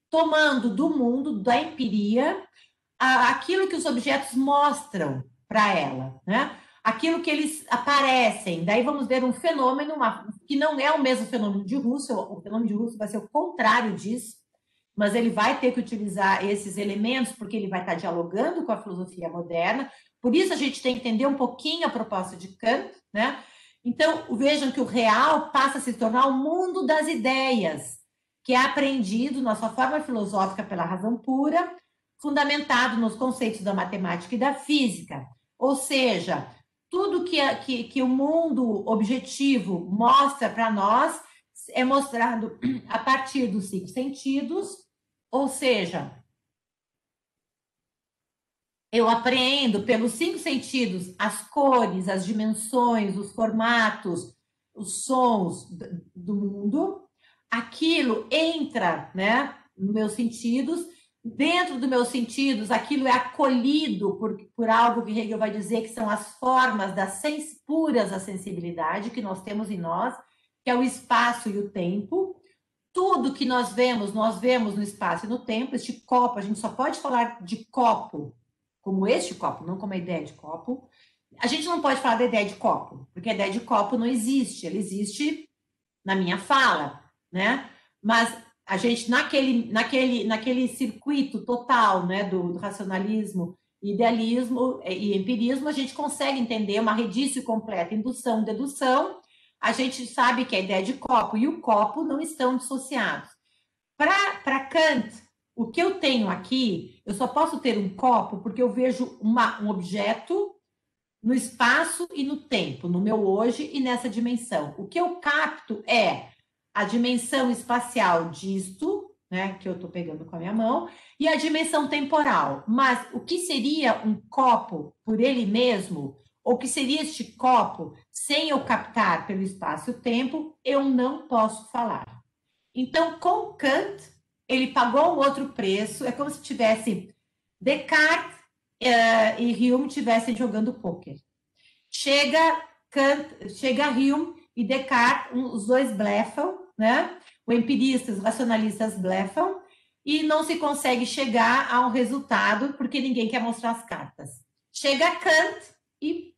tomando do mundo, da empiria, aquilo que os objetos mostram para ela, né? Aquilo que eles aparecem. Daí vamos ver um fenômeno que não é o mesmo fenômeno de Russell, o fenômeno de Russell vai ser o contrário disso, mas ele vai ter que utilizar esses elementos porque ele vai estar dialogando com a filosofia moderna. Por isso a gente tem que entender um pouquinho a proposta de Kant, né? Então, vejam que o real passa a se tornar o mundo das ideias, que é aprendido na sua forma filosófica pela razão pura, fundamentado nos conceitos da matemática e da física. Ou seja, tudo que o mundo objetivo mostra para nós é mostrado a partir dos 5 sentidos, ou seja, eu apreendo pelos 5 sentidos as cores, as dimensões, os formatos, os sons do mundo, aquilo entra, né, nos meus sentidos. Dentro dos meus sentidos, aquilo é acolhido por algo que Hegel vai dizer que são as formas puras da sensibilidade que nós temos em nós, que é o espaço e o tempo. Tudo que nós vemos no espaço e no tempo. Este copo, a gente só pode falar de copo como este copo, não como a ideia de copo. A gente não pode falar da ideia de copo, porque a ideia de copo não existe, ela existe na minha fala, né? Mas a gente, naquele circuito total, né, do racionalismo, idealismo e empirismo, a gente consegue entender uma redício completa, indução, dedução. A gente sabe que a ideia de copo e o copo não estão dissociados. Para Kant, o que eu tenho aqui, eu só posso ter um copo porque eu vejo um objeto no espaço e no tempo, no meu hoje e nessa dimensão. O que eu capto é a dimensão espacial disto, né, que eu estou pegando com a minha mão, e a dimensão temporal. Mas o que seria um copo por ele mesmo, ou o que seria este copo sem eu captar pelo espaço e o tempo, eu não posso falar. Então, com Kant, ele pagou um outro preço, é como se tivesse Descartes e Hume estivessem jogando pôquer. Chega Kant, chega Hume e Descartes, os dois blefam, né? O empirista, os racionalistas blefam, e não se consegue chegar a um resultado porque ninguém quer mostrar as cartas. Chega Kant e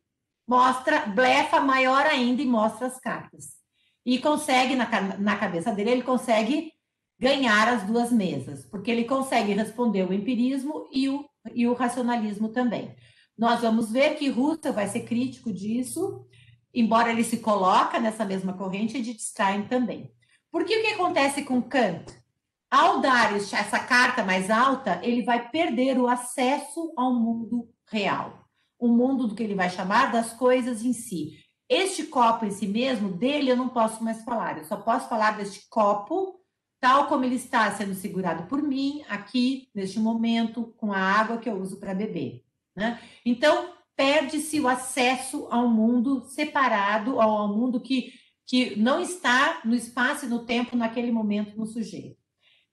mostra, blefa maior ainda e mostra as cartas. E consegue, na cabeça dele, ele consegue ganhar as duas mesas, porque ele consegue responder o empirismo e o racionalismo também. Nós vamos ver que Husserl vai ser crítico disso, embora ele se coloca nessa mesma corrente de Stein também. Porque o que acontece com Kant? Ao dar essa carta mais alta, ele vai perder o acesso ao mundo real, o mundo do que ele vai chamar das coisas em si. Este copo em si mesmo, dele eu não posso mais falar, eu só posso falar deste copo tal como ele está sendo segurado por mim aqui, neste momento, com a água que eu uso para beber. Né? Então, perde-se o acesso ao mundo separado, ao mundo que não está no espaço e no tempo naquele momento no sujeito.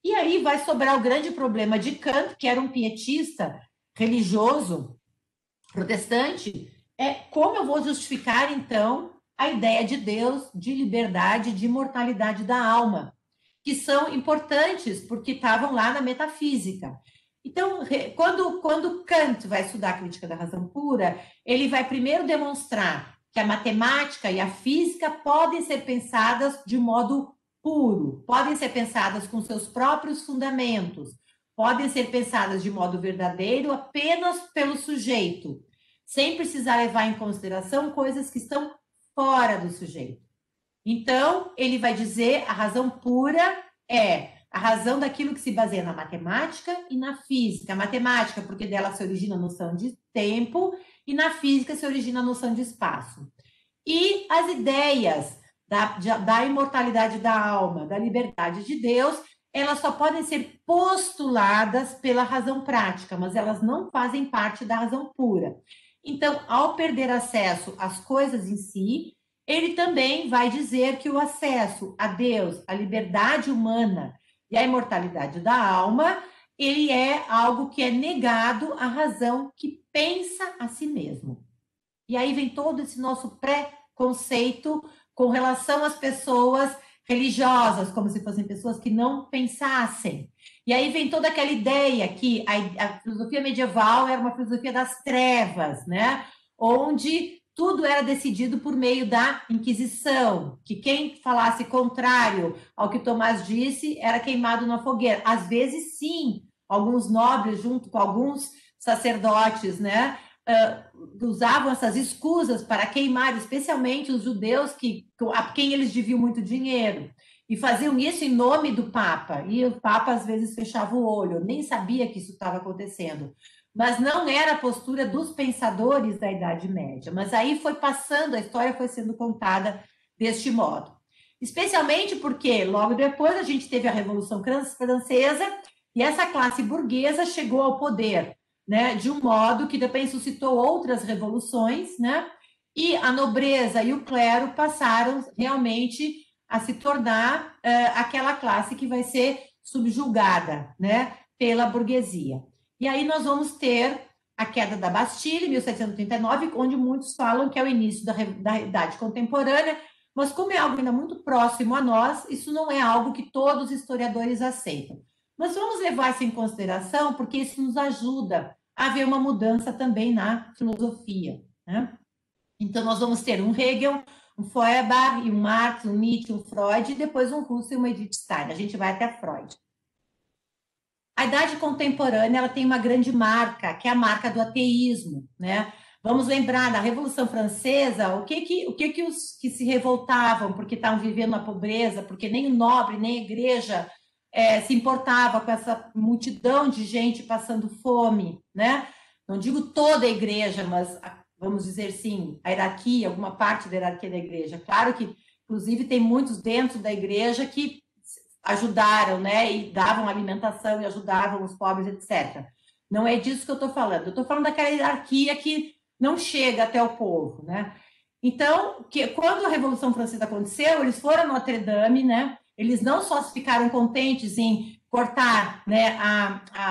E aí vai sobrar o grande problema de Kant, que era um pietista religioso protestante, é como eu vou justificar, então, a ideia de Deus, de liberdade, de imortalidade da alma, que são importantes porque estavam lá na metafísica. Então, quando Kant vai estudar a crítica da razão pura, ele vai primeiro demonstrar que a matemática e a física podem ser pensadas de modo puro, podem ser pensadas com seus próprios fundamentos, podem ser pensadas de modo verdadeiro apenas pelo sujeito, sem precisar levar em consideração coisas que estão fora do sujeito. Então, ele vai dizer a razão pura é a razão daquilo que se baseia na matemática e na física. A matemática, porque dela se origina a noção de tempo, e na física se origina a noção de espaço. E as ideias da imortalidade da alma, da liberdade de Deus, elas só podem ser postuladas pela razão prática, mas elas não fazem parte da razão pura. Então, ao perder acesso às coisas em si, ele também vai dizer que o acesso a Deus, a liberdade humana e a imortalidade da alma, ele é algo que é negado à razão que pensa a si mesmo. E aí vem todo esse nosso preconceito com relação às pessoas religiosas, como se fossem pessoas que não pensassem. E aí vem toda aquela ideia que a filosofia medieval era uma filosofia das trevas, né? Onde tudo era decidido por meio da Inquisição, que quem falasse contrário ao que Tomás disse era queimado na fogueira. Às vezes, sim, alguns nobres, junto com alguns sacerdotes, né, usavam essas escusas para queimar, especialmente os judeus a quem eles deviam muito dinheiro. E faziam isso em nome do Papa. E o Papa, às vezes, fechava o olho, nem sabia que isso estava acontecendo. Mas não era a postura dos pensadores da Idade Média. Mas aí foi passando, a história foi sendo contada deste modo. Especialmente porque, logo depois, a gente teve a Revolução Francesa e essa classe burguesa chegou ao poder, né, de um modo que depois suscitou outras revoluções, né, e a nobreza e o clero passaram realmente a se tornar aquela classe que vai ser subjugada, né, pela burguesia. E aí nós vamos ter a queda da Bastilha, em 1739, onde muitos falam que é o início da Idade Contemporânea, mas como é algo ainda muito próximo a nós, isso não é algo que todos os historiadores aceitam. Mas vamos levar isso em consideração, porque isso nos ajuda a ver uma mudança também na filosofia. Né? Então, nós vamos ter um Hegel, um Feuerbach, um Marx, um Nietzsche, um Freud, e depois um Husserl e uma Edith Stein. A gente vai até Freud. A idade contemporânea ela tem uma grande marca, que é a marca do ateísmo. Né? Vamos lembrar, na Revolução Francesa, o que os que se revoltavam porque estavam vivendo na pobreza, porque nem o nobre, nem a igreja se importava com essa multidão de gente passando fome, né? Não digo toda a igreja, mas vamos dizer sim, a hierarquia, alguma parte da hierarquia da igreja. Claro que, inclusive, tem muitos dentro da igreja que ajudaram, né? E davam alimentação e ajudavam os pobres, etc. Não é disso que eu estou falando. Eu estou falando daquela hierarquia que não chega até o povo, né? Então, quando a Revolução Francesa aconteceu, eles foram a Notre Dame, né? Eles não só ficaram contentes em cortar, né,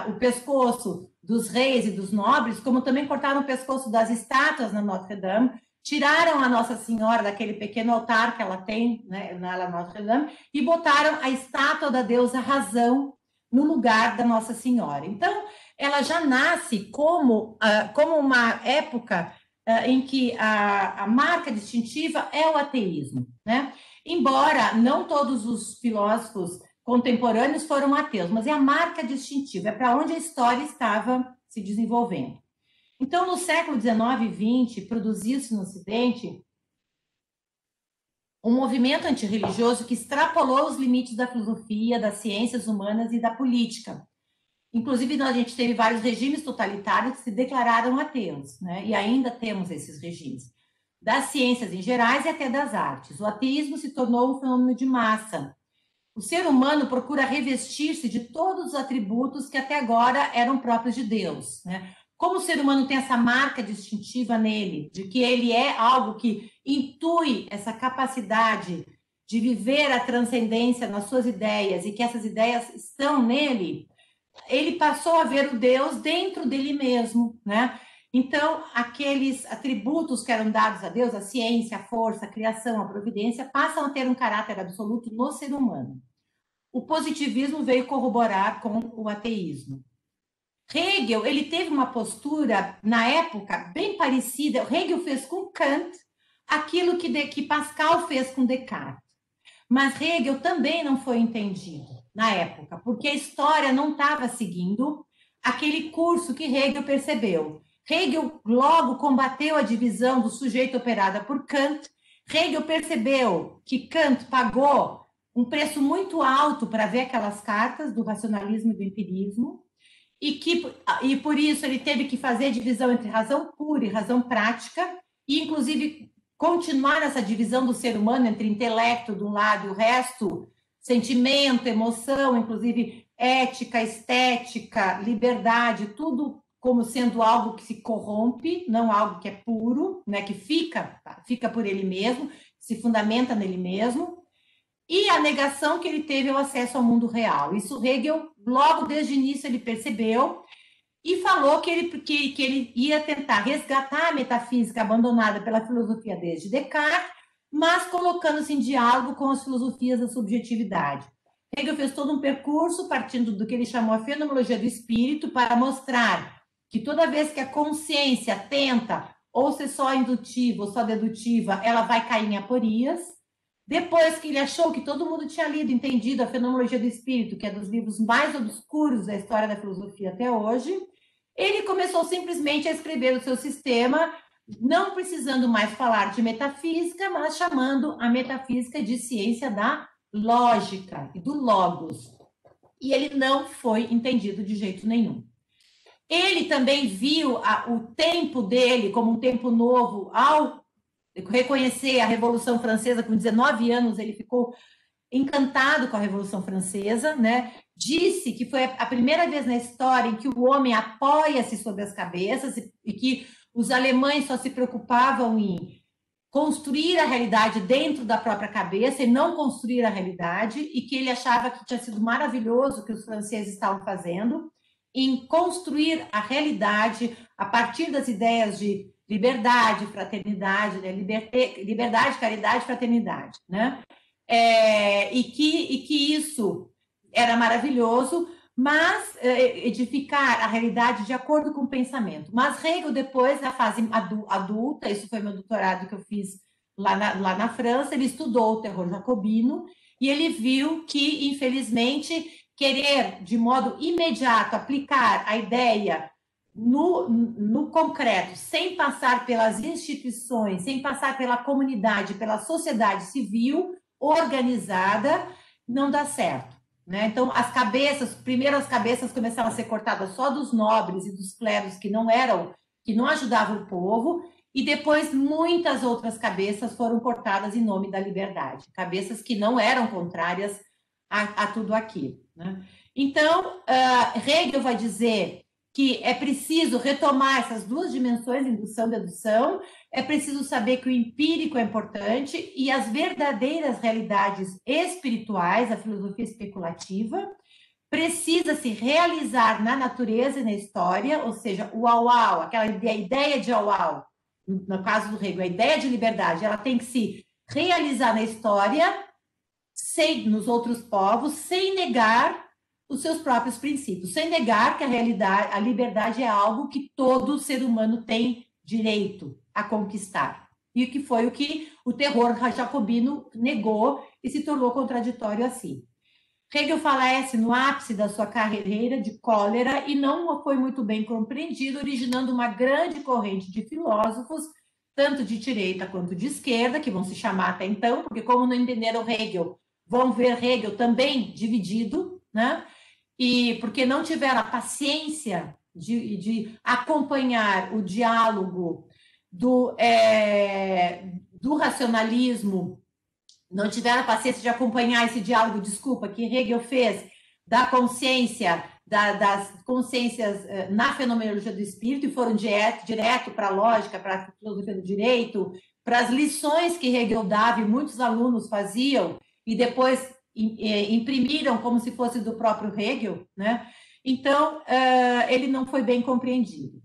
o pescoço dos reis e dos nobres, como também cortaram o pescoço das estátuas na Notre Dame, tiraram a Nossa Senhora daquele pequeno altar que ela tem, né, na Notre Dame, e botaram a estátua da deusa Razão no lugar da Nossa Senhora. Então, ela já nasce como uma época em que a marca distintiva é o ateísmo, né? Embora não todos os filósofos contemporâneos foram ateus, mas é a marca distintiva, é para onde a história estava se desenvolvendo. Então, no século XIX e XX, produziu-se no Ocidente um movimento antirreligioso que extrapolou os limites da filosofia, das ciências humanas e da política. Inclusive, a gente teve vários regimes totalitários que se declararam ateus, né? E ainda temos esses regimes. Das ciências em gerais e até das artes. O ateísmo se tornou um fenômeno de massa. O ser humano procura revestir-se de todos os atributos que até agora eram próprios de Deus, né? Como o ser humano tem essa marca distintiva nele, de que ele é algo que intui essa capacidade de viver a transcendência nas suas ideias e que essas ideias estão nele, ele passou a ver o Deus dentro dele mesmo, né? Então, aqueles atributos que eram dados a Deus, a ciência, a força, a criação, a providência, passam a ter um caráter absoluto no ser humano. O positivismo veio corroborar com o ateísmo. Hegel, ele teve uma postura, na época, bem parecida. Hegel fez com Kant aquilo que Pascal fez com Descartes. Mas Hegel também não foi entendido na época, porque a história não estava seguindo aquele curso que Hegel percebeu. Hegel logo combateu a divisão do sujeito operada por Kant. Hegel percebeu que Kant pagou um preço muito alto para ver aquelas cartas do racionalismo e do empirismo, e por isso ele teve que fazer a divisão entre razão pura e razão prática, e inclusive continuar essa divisão do ser humano entre intelecto de um lado e o resto, sentimento, emoção, inclusive ética, estética, liberdade, tudo como sendo algo que se corrompe, não algo que é puro, né, que fica por ele mesmo, se fundamenta nele mesmo, e a negação que ele teve ao acesso ao mundo real. Isso Hegel, logo desde o início, ele percebeu e falou que ele ia tentar resgatar a metafísica abandonada pela filosofia desde Descartes, mas colocando-se em diálogo com as filosofias da subjetividade. Hegel fez todo um percurso partindo do que ele chamou a fenomenologia do espírito para mostrar que toda vez que a consciência tenta ou ser só indutiva ou só dedutiva, ela vai cair em aporias. Depois que ele achou que todo mundo tinha lido, entendido a fenomenologia do espírito, que é dos livros mais obscuros da história da filosofia até hoje, ele começou simplesmente a escrever o seu sistema, não precisando mais falar de metafísica, mas chamando a metafísica de ciência da lógica e do logos. E ele não foi entendido de jeito nenhum. Ele também viu o tempo dele como um tempo novo ao reconhecer a Revolução Francesa. Com 19 anos, ele ficou encantado com a Revolução Francesa, né? Disse que foi a primeira vez na história em que o homem apoia-se sobre as cabeças e que os alemães só se preocupavam em construir a realidade dentro da própria cabeça e não construir a realidade, e que ele achava que tinha sido maravilhoso o que os franceses estavam fazendo em construir a realidade a partir das ideias de liberdade, fraternidade, né? Liberdade, caridade, fraternidade, né? E que isso era maravilhoso, mas edificar a realidade de acordo com o pensamento. Mas Hegel, depois, na fase adulta, isso foi meu doutorado que eu fiz lá na França, ele estudou o terror jacobino e ele viu que, infelizmente, querer, de modo imediato, aplicar a ideia no concreto, sem passar pelas instituições, sem passar pela comunidade, pela sociedade civil organizada, não dá certo. né? Então, primeiro as cabeças começaram a ser cortadas só dos nobres e dos clérigos que não ajudavam o povo, e depois muitas outras cabeças foram cortadas em nome da liberdade, cabeças que não eram contrárias a tudo aquilo, né? Então, Hegel vai dizer que é preciso retomar essas duas dimensões, indução e dedução, é preciso saber que o empírico é importante e as verdadeiras realidades espirituais, a filosofia especulativa, precisa se realizar na natureza e na história, ou seja, o au-au, aquela ideia de au-au, no caso do Hegel, a ideia de liberdade, ela tem que se realizar na história, nos outros povos, sem negar os seus próprios princípios, sem negar que a liberdade é algo que todo ser humano tem direito a conquistar. E que foi o que o terror jacobino negou e se tornou contraditório assim. Hegel falece no ápice da sua carreira de cólera e não foi muito bem compreendido, originando uma grande corrente de filósofos, tanto de direita quanto de esquerda, que vão se chamar até então, porque como não entenderam Hegel, vão ver Hegel também dividido, né? E porque não tiveram a paciência de acompanhar o diálogo do racionalismo, não tiveram a paciência de acompanhar esse diálogo, desculpa, que Hegel fez da consciência, das consciências na fenomenologia do espírito, e foram direto para a lógica, para a filosofia do direito, para as lições que Hegel dava e muitos alunos faziam, e depois imprimiram como se fosse do próprio Hegel, né? Então, ele não foi bem compreendido.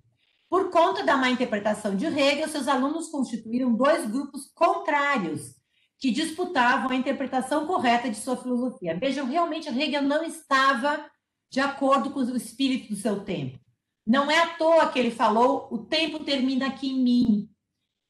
Por conta da má interpretação de Hegel, seus alunos constituíram dois grupos contrários, que disputavam a interpretação correta de sua filosofia. Vejam, realmente Hegel não estava de acordo com o espírito do seu tempo. Não é à toa que ele falou, o tempo termina aqui em mim,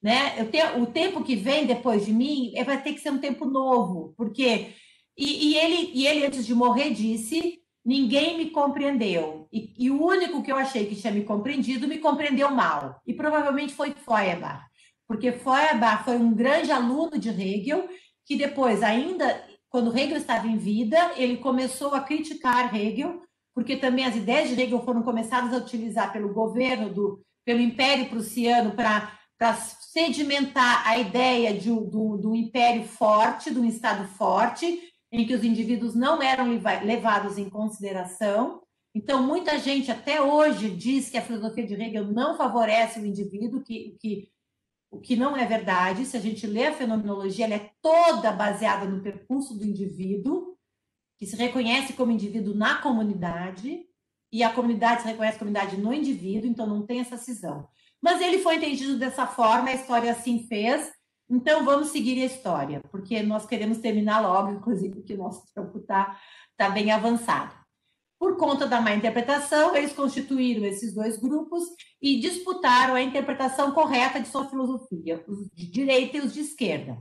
né? O tempo que vem depois de mim vai ter que ser um tempo novo, porque ele antes de morrer disse: ninguém me compreendeu, e o único que eu achei que tinha me compreendido me compreendeu mal, e provavelmente foi Feuerbach, porque Feuerbach foi um grande aluno de Hegel, que depois, ainda quando Hegel estava em vida, ele começou a criticar Hegel, porque também as ideias de Hegel foram começadas a utilizar pelo governo, pelo Império Prussiano, para sedimentar a ideia do império forte, de um Estado forte, em que os indivíduos não eram levados em consideração. Então, muita gente até hoje diz que a filosofia de Hegel não favorece o indivíduo, o que não é verdade. Se a gente lê a fenomenologia, ela é toda baseada no percurso do indivíduo, que se reconhece como indivíduo na comunidade, e a comunidade se reconhece como comunidade no indivíduo, então não tem essa cisão. Mas ele foi entendido dessa forma, a história assim fez, então vamos seguir a história, porque nós queremos terminar logo, inclusive porque o nosso tempo está bem avançado. Por conta da má interpretação, eles constituíram esses dois grupos e disputaram a interpretação correta de sua filosofia, os de direita e os de esquerda.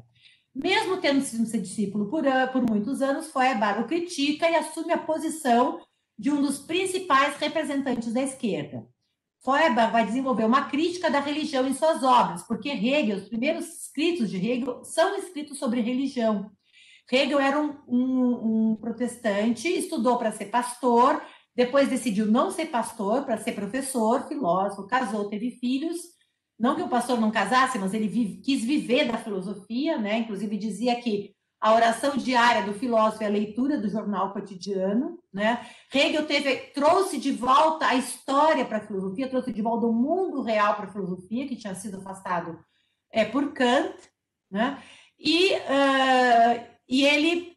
Mesmo tendo sido seu discípulo por muitos anos, Feuerbach o critica e assume a posição de um dos principais representantes da esquerda. Feuerbach vai desenvolver uma crítica da religião em suas obras, porque Hegel, os primeiros escritos de Hegel são escritos sobre religião. Hegel era um protestante, estudou para ser pastor, depois decidiu não ser pastor, para ser professor, filósofo, casou, teve filhos. Não que o pastor não casasse, mas ele quis viver da filosofia, né? Inclusive dizia que a oração diária do filósofo é a leitura do jornal cotidiano, né? Hegel trouxe de volta a história para a filosofia, trouxe de volta o mundo real para a filosofia, que tinha sido afastado por Kant, né? E ele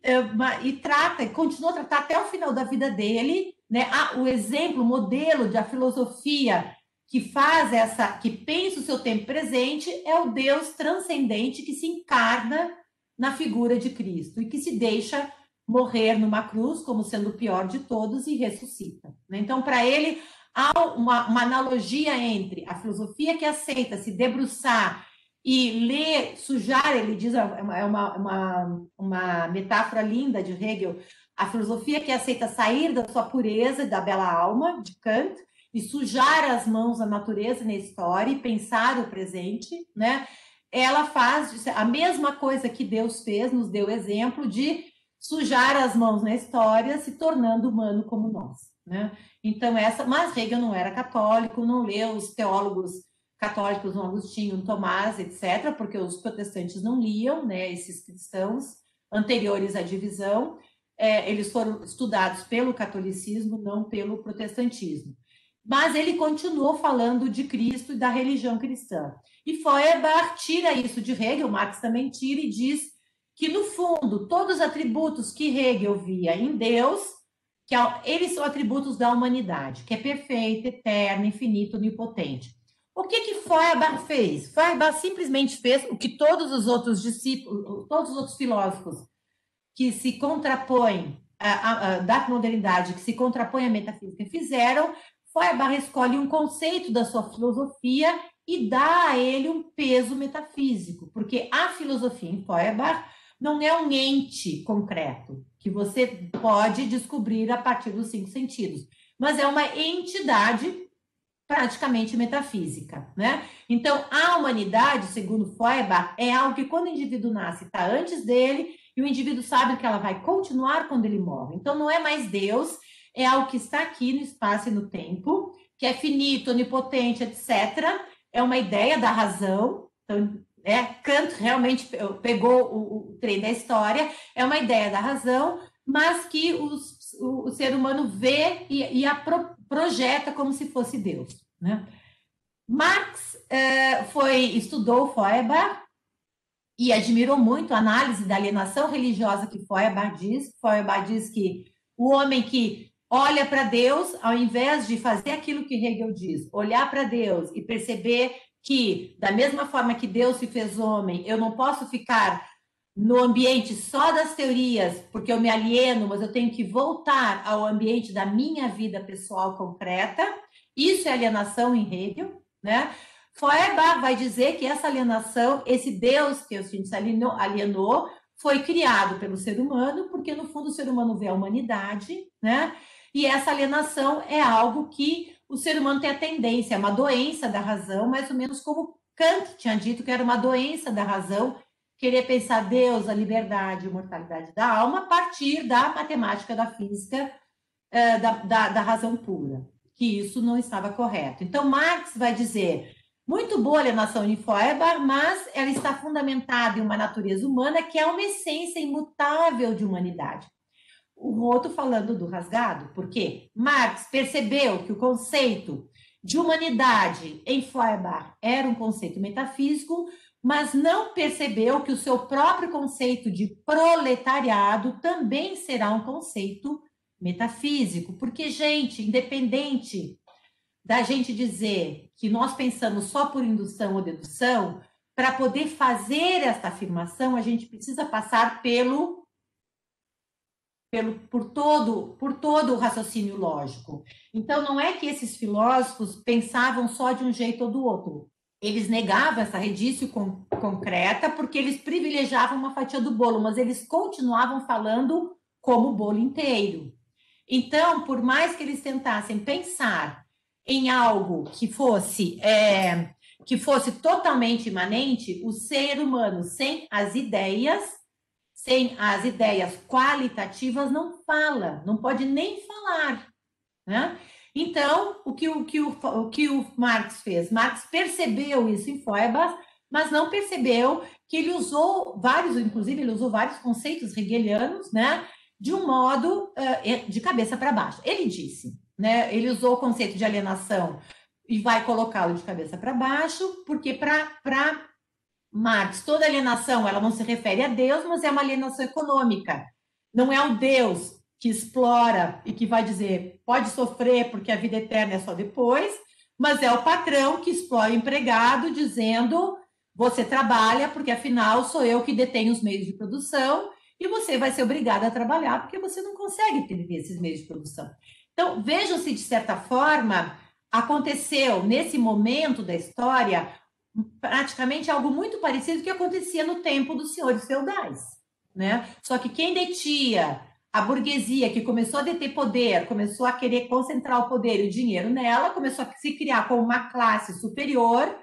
continuou a tratar até o final da vida dele, né? O exemplo, o modelo da filosofia que pensa o seu tempo presente é o Deus transcendente que se encarna na figura de Cristo e que se deixa morrer numa cruz como sendo o pior de todos e ressuscita, né? Então, para ele, há uma analogia entre a filosofia que aceita se debruçar e ler, sujar, ele diz, é uma metáfora linda de Hegel, a filosofia que aceita sair da sua pureza e da bela alma, de Kant, e sujar as mãos à natureza na história e pensar o presente, né? Ela faz a mesma coisa que Deus fez, nos deu exemplo de sujar as mãos na história, se tornando humano como nós, né? Então, mas Hegel não era católico, não leu os teólogos católicos, um Agostinho, um Tomás, etc., porque os protestantes não liam, né, esses cristãos anteriores à divisão, eles foram estudados pelo catolicismo, não pelo protestantismo. Mas ele continuou falando de Cristo e da religião cristã. E Feuerbach tira isso de Hegel, Marx também tira e diz que, no fundo, todos os atributos que Hegel via em Deus, que eles são atributos da humanidade, que é perfeita, eterna, infinita, onipotente. O que Feuerbach fez? Feuerbach simplesmente fez o que todos os outros discípulos, todos os outros filósofos que se contrapõem da modernidade, que se contrapõem à metafísica, fizeram. Feuerbach escolhe um conceito da sua filosofia e dá a ele um peso metafísico, porque a filosofia em Feuerbach não é um ente concreto, que você pode descobrir a partir dos 5 sentidos, mas é uma entidade praticamente metafísica, né? Então, a humanidade, segundo Feuerbach, é algo que quando o indivíduo nasce está antes dele e o indivíduo sabe que ela vai continuar quando ele morre. Então, não é mais Deus, é algo que está aqui no espaço e no tempo, que é finito, onipotente, etc. É uma ideia da razão. Então, Kant realmente pegou o trem da história, é uma ideia da razão, mas que o ser humano vê e a projeta como se fosse Deus, né? Marx estudou Feuerbach e admirou muito a análise da alienação religiosa que Feuerbach diz. Feuerbach diz que o homem que olha para Deus, ao invés de fazer aquilo que Hegel diz, olhar para Deus e perceber que, da mesma forma que Deus se fez homem, eu não posso ficar no ambiente só das teorias, porque eu me alieno, mas eu tenho que voltar ao ambiente da minha vida pessoal concreta. Isso é alienação em Hegel, né? Feuerbach vai dizer que essa alienação, esse Deus que a gente alienou, foi criado pelo ser humano, porque no fundo o ser humano vê a humanidade, né? E essa alienação é algo que o ser humano tem a tendência, é uma doença da razão, mais ou menos como Kant tinha dito que era uma doença da razão, querer pensar Deus, a liberdade, a imortalidade da alma, a partir da matemática, da física, da razão pura, que isso não estava correto. Então, Marx vai dizer, muito boa a alienação de Feuerbach, mas ela está fundamentada em uma natureza humana que é uma essência imutável de humanidade. O Roto falando do rasgado, porque Marx percebeu que o conceito de humanidade em Feuerbach era um conceito metafísico, mas não percebeu que o seu próprio conceito de proletariado também será um conceito metafísico, porque, gente, independente da gente dizer que nós pensamos só por indução ou dedução, para poder fazer esta afirmação, a gente precisa passar por todo o raciocínio lógico. Então, não é que esses filósofos pensavam só de um jeito ou do outro. Eles negavam essa redício concreta porque eles privilegiavam uma fatia do bolo, mas eles continuavam falando como o bolo inteiro. Então, por mais que eles tentassem pensar em algo que fosse totalmente imanente, o ser humano sem as ideias qualitativas não fala, não pode nem falar, né? Então, o que o Marx fez? Marx percebeu isso em Feuerbach, mas não percebeu que ele usou vários conceitos hegelianos, né? De um modo de cabeça para baixo. Ele disse, né? Ele usou o conceito de alienação e vai colocá-lo de cabeça para baixo, porque para Marx, toda alienação, ela não se refere a Deus, mas é uma alienação econômica. Não é um Deus que explora e que vai dizer, pode sofrer porque a vida eterna é só depois, mas é o patrão que explora o empregado dizendo, você trabalha porque afinal sou eu que detenho os meios de produção e você vai ser obrigado a trabalhar porque você não consegue ter esses meios de produção. Então, vejam se de certa forma aconteceu nesse momento da história praticamente algo muito parecido com o que acontecia no tempo dos senhores feudais, né? Só que quem detinha a burguesia, que começou a deter poder, começou a querer concentrar o poder e o dinheiro nela, começou a se criar como uma classe superior,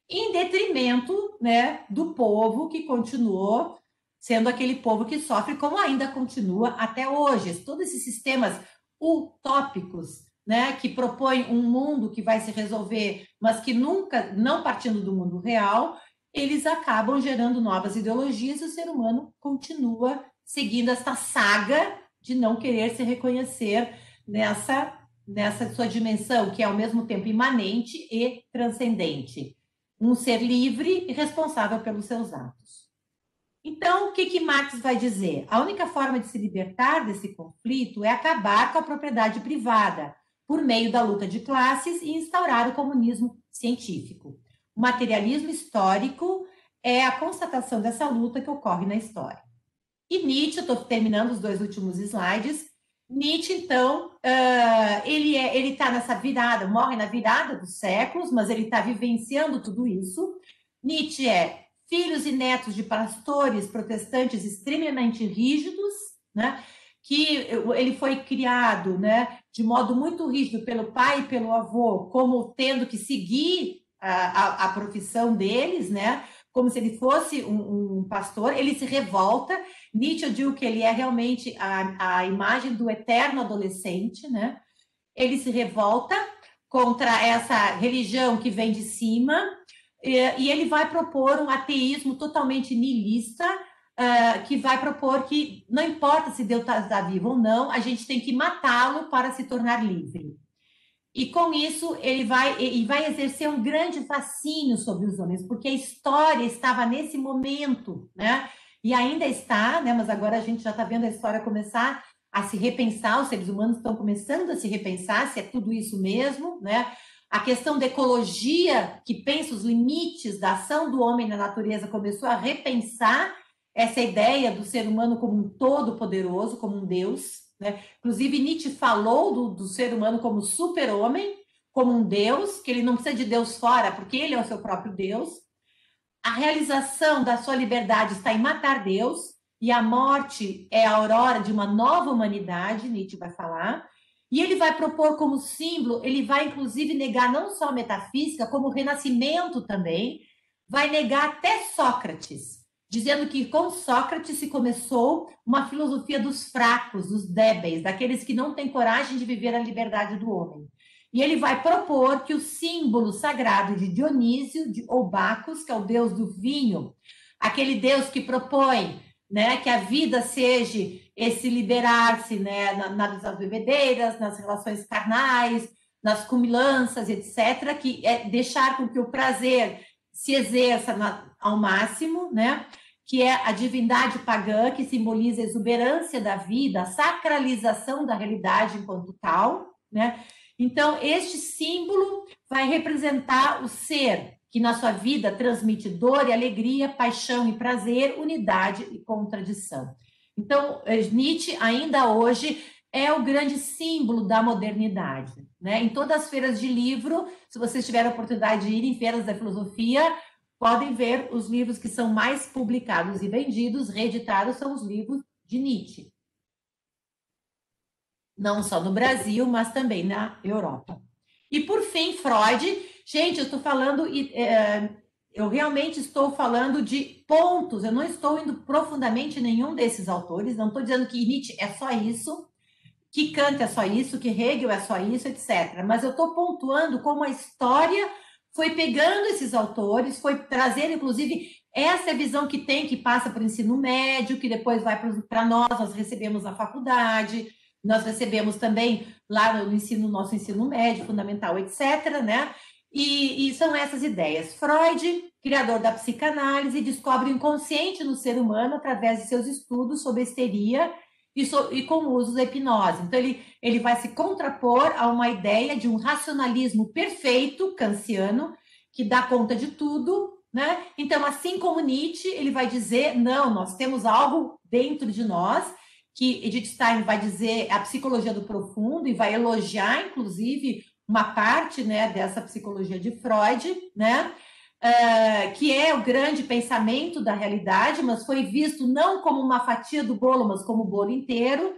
em detrimento, né, do povo que continuou sendo aquele povo que sofre, como ainda continua até hoje. Todos esses sistemas utópicos, né, que propõem um mundo que vai se resolver, mas que nunca, não partindo do mundo real, eles acabam gerando novas ideologias e o ser humano continua seguindo essa saga de não querer se reconhecer nessa sua dimensão, que é ao mesmo tempo imanente e transcendente. Um ser livre e responsável pelos seus atos. Então, o que Marx vai dizer? A única forma de se libertar desse conflito é acabar com a propriedade privada, por meio da luta de classes e instaurar o comunismo científico. O materialismo histórico é a constatação dessa luta que ocorre na história. E Nietzsche, estou terminando os 2 últimos slides, Nietzsche, então, ele está nessa virada, morre na virada dos séculos, mas ele está vivenciando tudo isso. Nietzsche é filhos e netos de pastores protestantes extremamente rígidos, né? Que ele foi criado, né, de modo muito rígido pelo pai e pelo avô, como tendo que seguir a profissão deles, né? Como se ele fosse um pastor. Ele se revolta. Nietzsche, eu digo que ele é realmente a imagem do eterno adolescente, né? Ele se revolta contra essa religião que vem de cima e ele vai propor um ateísmo totalmente niilista, que vai propor que não importa se Deus está vivo ou não, a gente tem que matá-lo para se tornar livre. E com isso ele vai exercer um grande fascínio sobre os homens, porque a história estava nesse momento, né? E ainda está, né? Mas agora a gente já está vendo a história começar a se repensar, os seres humanos estão começando a se repensar se é tudo isso mesmo, né? A questão da ecologia, que pensa os limites da ação do homem na natureza, começou a repensar essa ideia do ser humano como um todo poderoso, como um Deus, né? Inclusive, Nietzsche falou do ser humano como super-homem, como um Deus, que ele não precisa de Deus fora, porque ele é o seu próprio Deus. A realização da sua liberdade está em matar Deus, e a morte é a aurora de uma nova humanidade, Nietzsche vai falar. E ele vai propor como símbolo, ele vai inclusive negar não só a metafísica, como o renascimento também, vai negar até Sócrates, dizendo que com Sócrates se começou uma filosofia dos fracos, dos débeis, daqueles que não têm coragem de viver a liberdade do homem. E ele vai propor que o símbolo sagrado de Dionísio, ou Bacos, que é o deus do vinho, aquele deus que propõe, né, que a vida seja esse liberar-se, né, nas bebedeiras, nas relações carnais, nas cumilanças, etc., que é deixar com que o prazer se exerça ao máximo, né, que é a divindade pagã, que simboliza a exuberância da vida, a sacralização da realidade enquanto tal, né? Então, este símbolo vai representar o ser que na sua vida transmite dor e alegria, paixão e prazer, unidade e contradição. Então, Nietzsche, ainda hoje, é o grande símbolo da modernidade, né? Em todas as feiras de livro, se vocês tiverem a oportunidade de ir em feiras da filosofia, podem ver os livros que são mais publicados e vendidos, reeditados, são os livros de Nietzsche. Não só no Brasil, mas também na Europa. E, por fim, Freud. Gente, eu estou falando, eu realmente estou falando de pontos, eu não estou indo profundamente em nenhum desses autores, não estou dizendo que Nietzsche é só isso, que Kant é só isso, que Hegel é só isso, etc. Mas eu estou pontuando como a história foi pegando esses autores, foi trazendo, inclusive, essa visão que tem, que passa para o ensino médio, que depois vai para nós recebemos na faculdade, nós recebemos também lá no nosso ensino médio, fundamental, etc., né? E são essas ideias. Freud, criador da psicanálise, descobre o inconsciente no ser humano através de seus estudos sobre a histeria e com o uso da hipnose. Então, ele vai se contrapor a uma ideia de um racionalismo perfeito, kantiano, que dá conta de tudo, né? Então, assim como Nietzsche, ele vai dizer, não, nós temos algo dentro de nós, que Edith Stein vai dizer a psicologia do profundo, e vai elogiar, inclusive, uma parte, né, dessa psicologia de Freud, né? Que é o grande pensamento da realidade, mas foi visto não como uma fatia do bolo, mas como o bolo inteiro.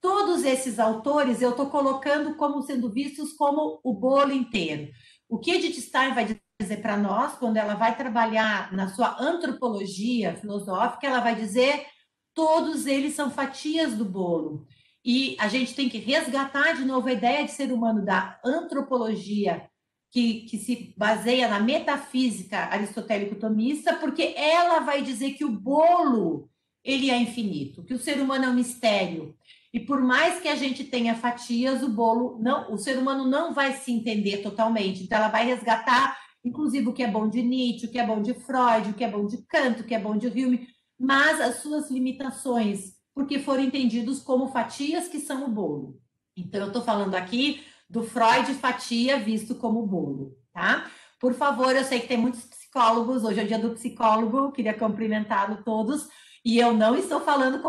Todos esses autores eu estou colocando como sendo vistos como o bolo inteiro. O que Edith Stein vai dizer dizer para nós, quando ela vai trabalhar na sua antropologia filosófica, ela vai dizer todos eles são fatias do bolo. E a gente tem que resgatar de novo a ideia de ser humano da antropologia, que se baseia na metafísica aristotélico-tomista, porque ela vai dizer que o bolo ele é infinito, que o ser humano é um mistério. E por mais que a gente tenha fatias, o bolo não, o ser humano não vai se entender totalmente. Então ela vai resgatar, inclusive, o que é bom de Nietzsche, o que é bom de Freud, o que é bom de Kant, o que é bom de Hume, mas as suas limitações, porque foram entendidos como fatias que são o bolo. Então eu estou falando aqui do Freud fatia visto como bolo, tá? Por favor, eu sei que tem muitos psicólogos, hoje é o dia do psicólogo, queria cumprimentá-lo todos, e eu não estou falando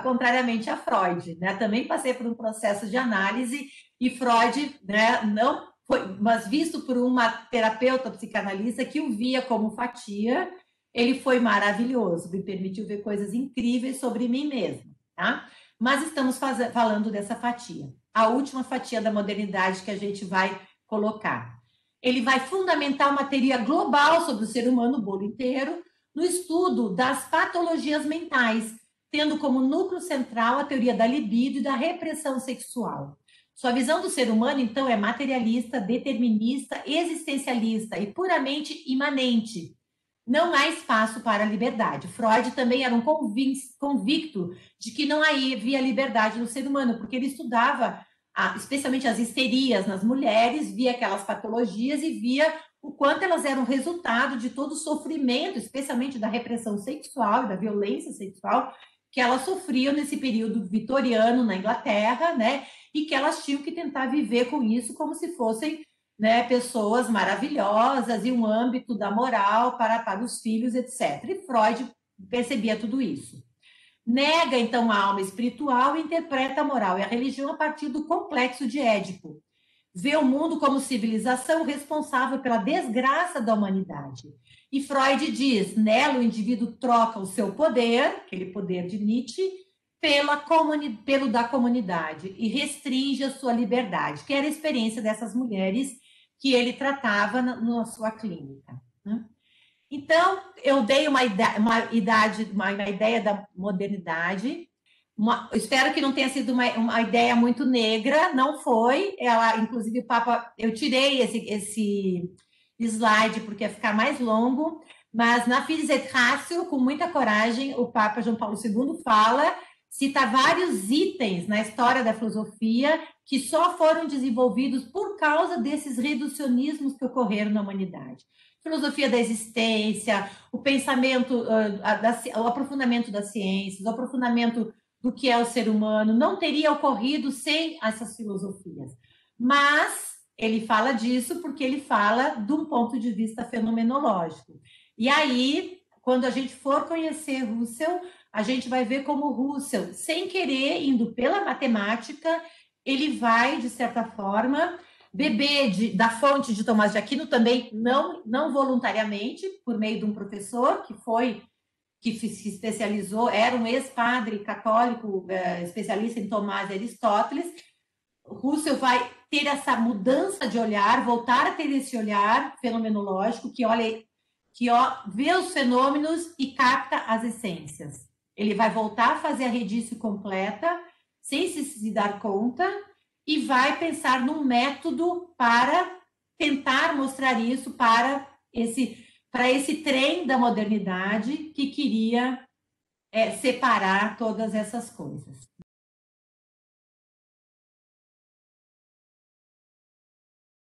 contrariamente a Freud, né? Também passei por um processo de análise e Freud, né, não foi, mas visto por uma terapeuta psicanalista que o via como fatia, ele foi maravilhoso, me permitiu ver coisas incríveis sobre mim mesmo, tá? Mas estamos falando dessa fatia, a última fatia da modernidade que a gente vai colocar. Ele vai fundamentar uma teoria global sobre o ser humano, o bolo inteiro, no estudo das patologias mentais, tendo como núcleo central a teoria da libido e da repressão sexual. Sua visão do ser humano, então, é materialista, determinista, existencialista e puramente imanente. Não há espaço para a liberdade. Freud também era um convicto de que não havia liberdade no ser humano, porque ele estudava especialmente as histerias nas mulheres, via aquelas patologias e via o quanto elas eram resultado de todo o sofrimento, especialmente da repressão sexual e da violência sexual que elas sofriam nesse período vitoriano na Inglaterra, né? E que elas tinham que tentar viver com isso como se fossem, né, pessoas maravilhosas e um âmbito da moral para os filhos, etc. E Freud percebia tudo isso. Nega, então, a alma espiritual e interpreta a moral e a religião a partir do complexo de Édipo. Vê o mundo como civilização responsável pela desgraça da humanidade. E Freud diz, nela o indivíduo troca o seu poder, aquele poder de Nietzsche, pelo da comunidade e restringe a sua liberdade, que era a experiência dessas mulheres que ele tratava na sua clínica. Né? Então, eu dei uma ideia da modernidade. Espero que não tenha sido uma ideia muito negra, não foi. Ela, inclusive, o Papa, eu tirei esse slide porque ia ficar mais longo, mas na Fides et Ratio, com muita coragem, o Papa João Paulo II fala, cita vários itens na história da filosofia que só foram desenvolvidos por causa desses reducionismos que ocorreram na humanidade. Filosofia da existência, o pensamento, o aprofundamento das ciências, o aprofundamento do que é o ser humano, não teria ocorrido sem essas filosofias. Mas ele fala disso porque ele fala de um ponto de vista fenomenológico. E aí, quando a gente for conhecer Russell, a gente vai ver como Russell, sem querer, indo pela matemática, ele vai, de certa forma, beber da fonte de Tomás de Aquino, também não voluntariamente, por meio de um professor que se especializou, era um ex-padre católico, especialista em Tomás e Aristóteles. Russell vai ter essa mudança de olhar, voltar a ter esse olhar fenomenológico, que vê os fenômenos e capta as essências. Ele vai voltar a fazer a redície completa, sem se dar conta, e vai pensar num método para tentar mostrar isso para esse trem da modernidade que queria separar todas essas coisas.